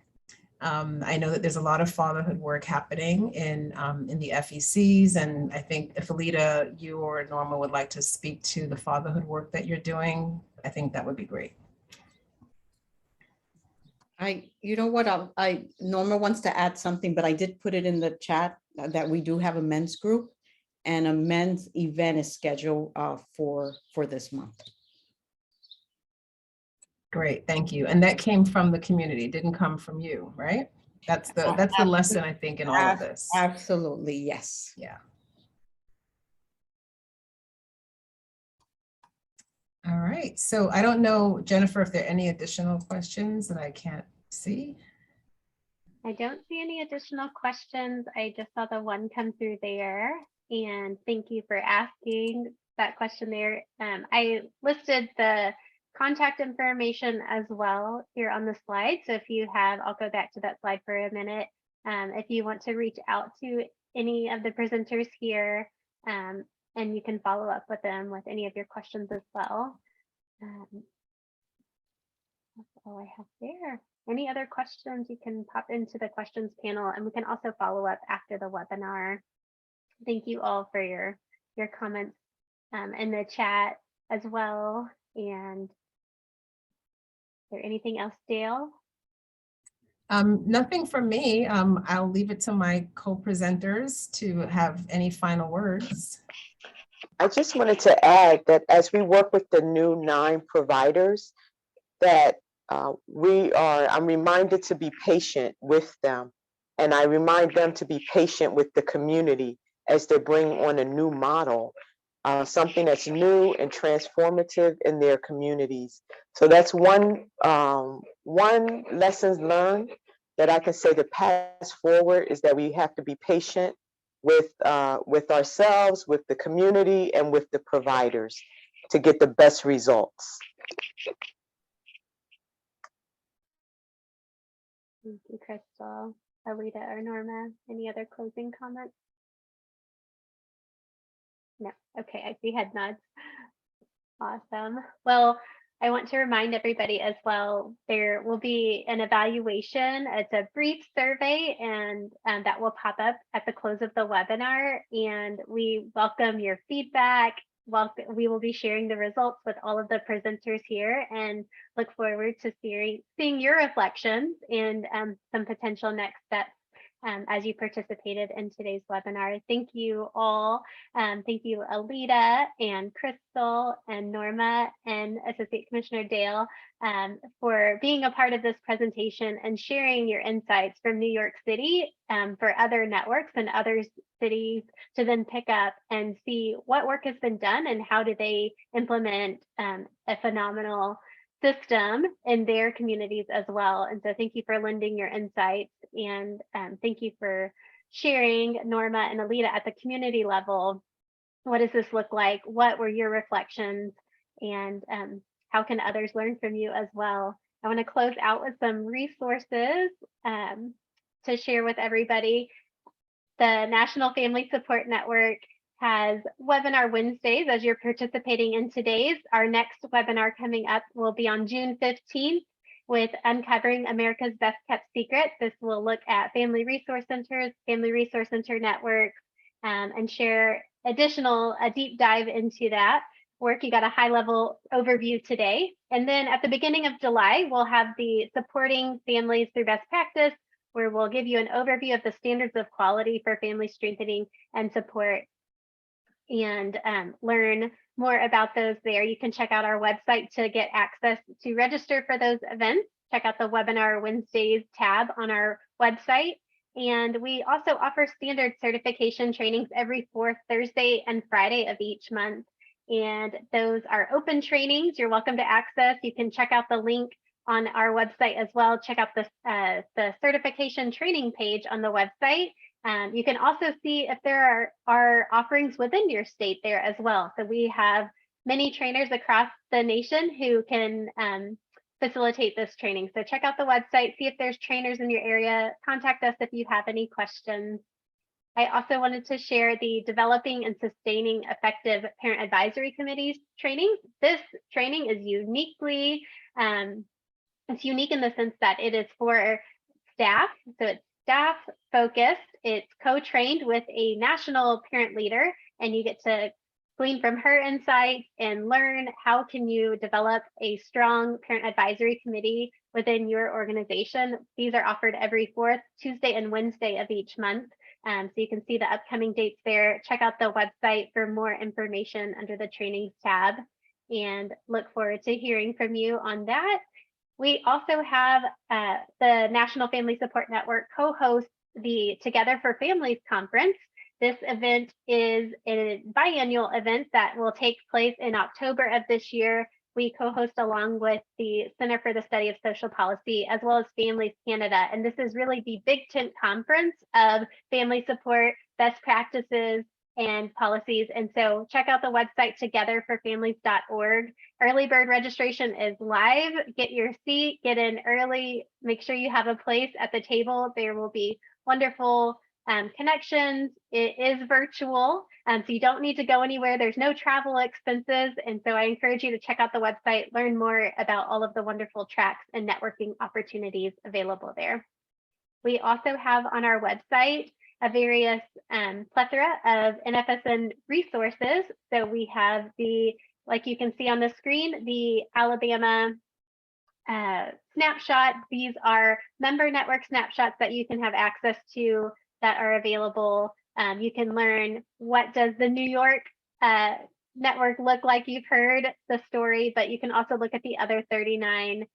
I know that there's a lot of fatherhood work happening in the FECs, and I think if Alita, you or Norma would like to speak to the fatherhood work that you're doing, I think that would be great. You know what, Norma wants to add something, but I did put it in the chat that we do have a men's group and a men's event is scheduled for this month. Great, thank you. And that came from the community, it didn't come from you, right? That's the lesson, I think, in all of this. Absolutely, yes. Yeah. All right, so I don't know, Jennifer, if there are any additional questions that I can't see. I don't see any additional questions. I just saw the one come through there, and thank you for asking that question there. I listed the contact information as well here on the slide. So if you have, I'll go back to that slide for a minute. If you want to reach out to any of the presenters here, and you can follow up with them with any of your questions as well. That's all I have there. Any other questions, you can pop into the questions panel, and we can also follow up after the webinar. Thank you all for your comments in the chat as well. And is there anything else, Dale? Nothing from me. I'll leave it to my co-presenters to have any final words. I just wanted to add that as we work with the new 9 providers, that I'm reminded to be patient with them. And I remind them to be patient with the community as they bring on a new model, something that's new and transformative in their communities. So that's one lessons learned that I can say to pass forward is that we have to be patient with ourselves, with the community, and with the providers to get the best results. Thank you, Crystal. Alita or Norma, any other closing comments? No. Okay, I see head nods. Awesome. Well, I want to remind everybody as well, there will be an evaluation. It's a brief survey, and that will pop up at the close of the webinar. And we welcome your feedback. We will be sharing the results with all of the presenters here, and look forward to seeing your reflections and some potential next steps as you participated in today's webinar. Thank you all. Thank you, Alita and Crystal and Norma and Associate Commissioner Dale for being a part of this presentation and sharing your insights from New York City for other networks and other cities to then pick up and see what work has been done and how do they implement a phenomenal system in their communities as well. And so thank you for lending your insights, and thank you for sharing, Norma and Alita, at the community level. What does this look like? What were your reflections? And how can others learn from you as well? I want to close out with some resources to share with everybody. The National Family Support Network has webinar Wednesdays as you're participating in today's. Our next webinar coming up will be on June 15th with Uncovering America's Best Kept Secrets. This will look at family resource centers, family resource center networks, and share a deep dive into that work. You got a high level overview today. And then at the beginning of July, we'll have the Supporting Families Through Best Practice, where we'll give you an overview of the standards of quality for family strengthening and support, and learn more about those there. You can check out our website to get access to register for those events. Check out the Webinar Wednesdays tab on our website. And we also offer standard certification trainings every 4th Thursday and Friday of each month. And those are open trainings you're welcome to access. You can check out the link on our website as well. Check out the certification training page on the website. You can also see if there are offerings within your state there as well. So we have many trainers across the nation who can facilitate this training. So check out the website, see if there's trainers in your area, contact us if you have any questions. I also wanted to share the Developing and Sustaining Effective Parent Advisory Committees training. This training is it's unique in the sense that it is for staff. So it's staff focused. It's co-trained with a national parent leader, and you get to glean from her insights and learn how can you develop a strong parent advisory committee within your organization. These are offered every fourth Tuesday and Wednesday of each month. So you can see the upcoming dates there. Check out the website for more information under the trainings tab, and look forward to hearing from you on that. We also have the National Family Support Network co-host the Together for Families conference. This event is a biannual event that will take place in October of this year. We co-host along with the Center for the Study of Social Policy, as well as Families Canada. And this is really the big tent conference of family support, best practices, and policies. And so check out the website togetherforfamilies.org. Early bird registration is live. Get your seat, get in early, make sure you have a place at the table. There will be wonderful connections. It is virtual, so you don't need to go anywhere. There's no travel expenses. And so I encourage you to check out the website, learn more about all of the wonderful tracks and networking opportunities available there. We also have on our website a various plethora of NFSN resources. So we have like you can see on the screen, the Alabama snapshot. These are member network snapshots that you can have access to that are available. You can learn what does the New York network look like. You've heard the story, but you can also look at the other 38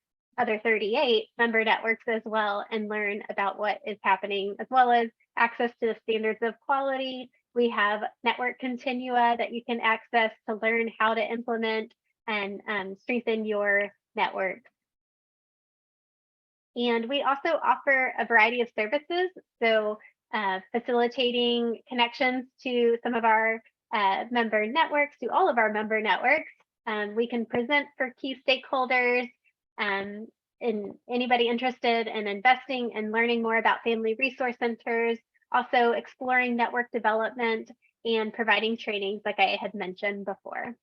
member networks as well and learn about what is happening, as well as access to the standards of quality. We have network continua that you can access to learn how to implement and strengthen your network. And we also offer a variety of services. So facilitating connections to some of our member networks, to all of our member networks. We can present for key stakeholders and anybody interested in investing and learning more about family resource centers, also exploring network development and providing trainings like I had mentioned before.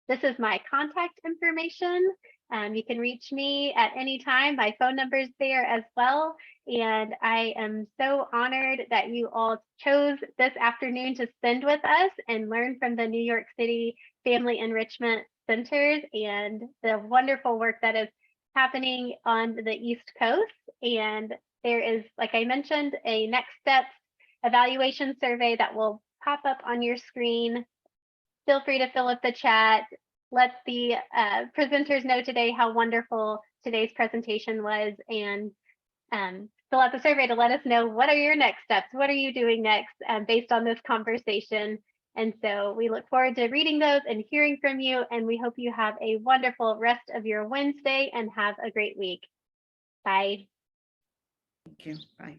This is my contact information. You can reach me at any time. My phone number is there as well. And I am so honored that you all chose this afternoon to spend with us and learn from the New York City Family Enrichment Centers and the wonderful work that is happening on the East Coast. And there is, like I mentioned, a next steps evaluation survey that will pop up on your screen. Feel free to fill up the chat. Let the presenters know today how wonderful today's presentation was, and fill out the survey to let us know what are your next steps, what are you doing next based on this conversation. And so we look forward to reading those and hearing from you, and we hope you have a wonderful rest of your Wednesday and have a great week. Bye. Thank you. Bye.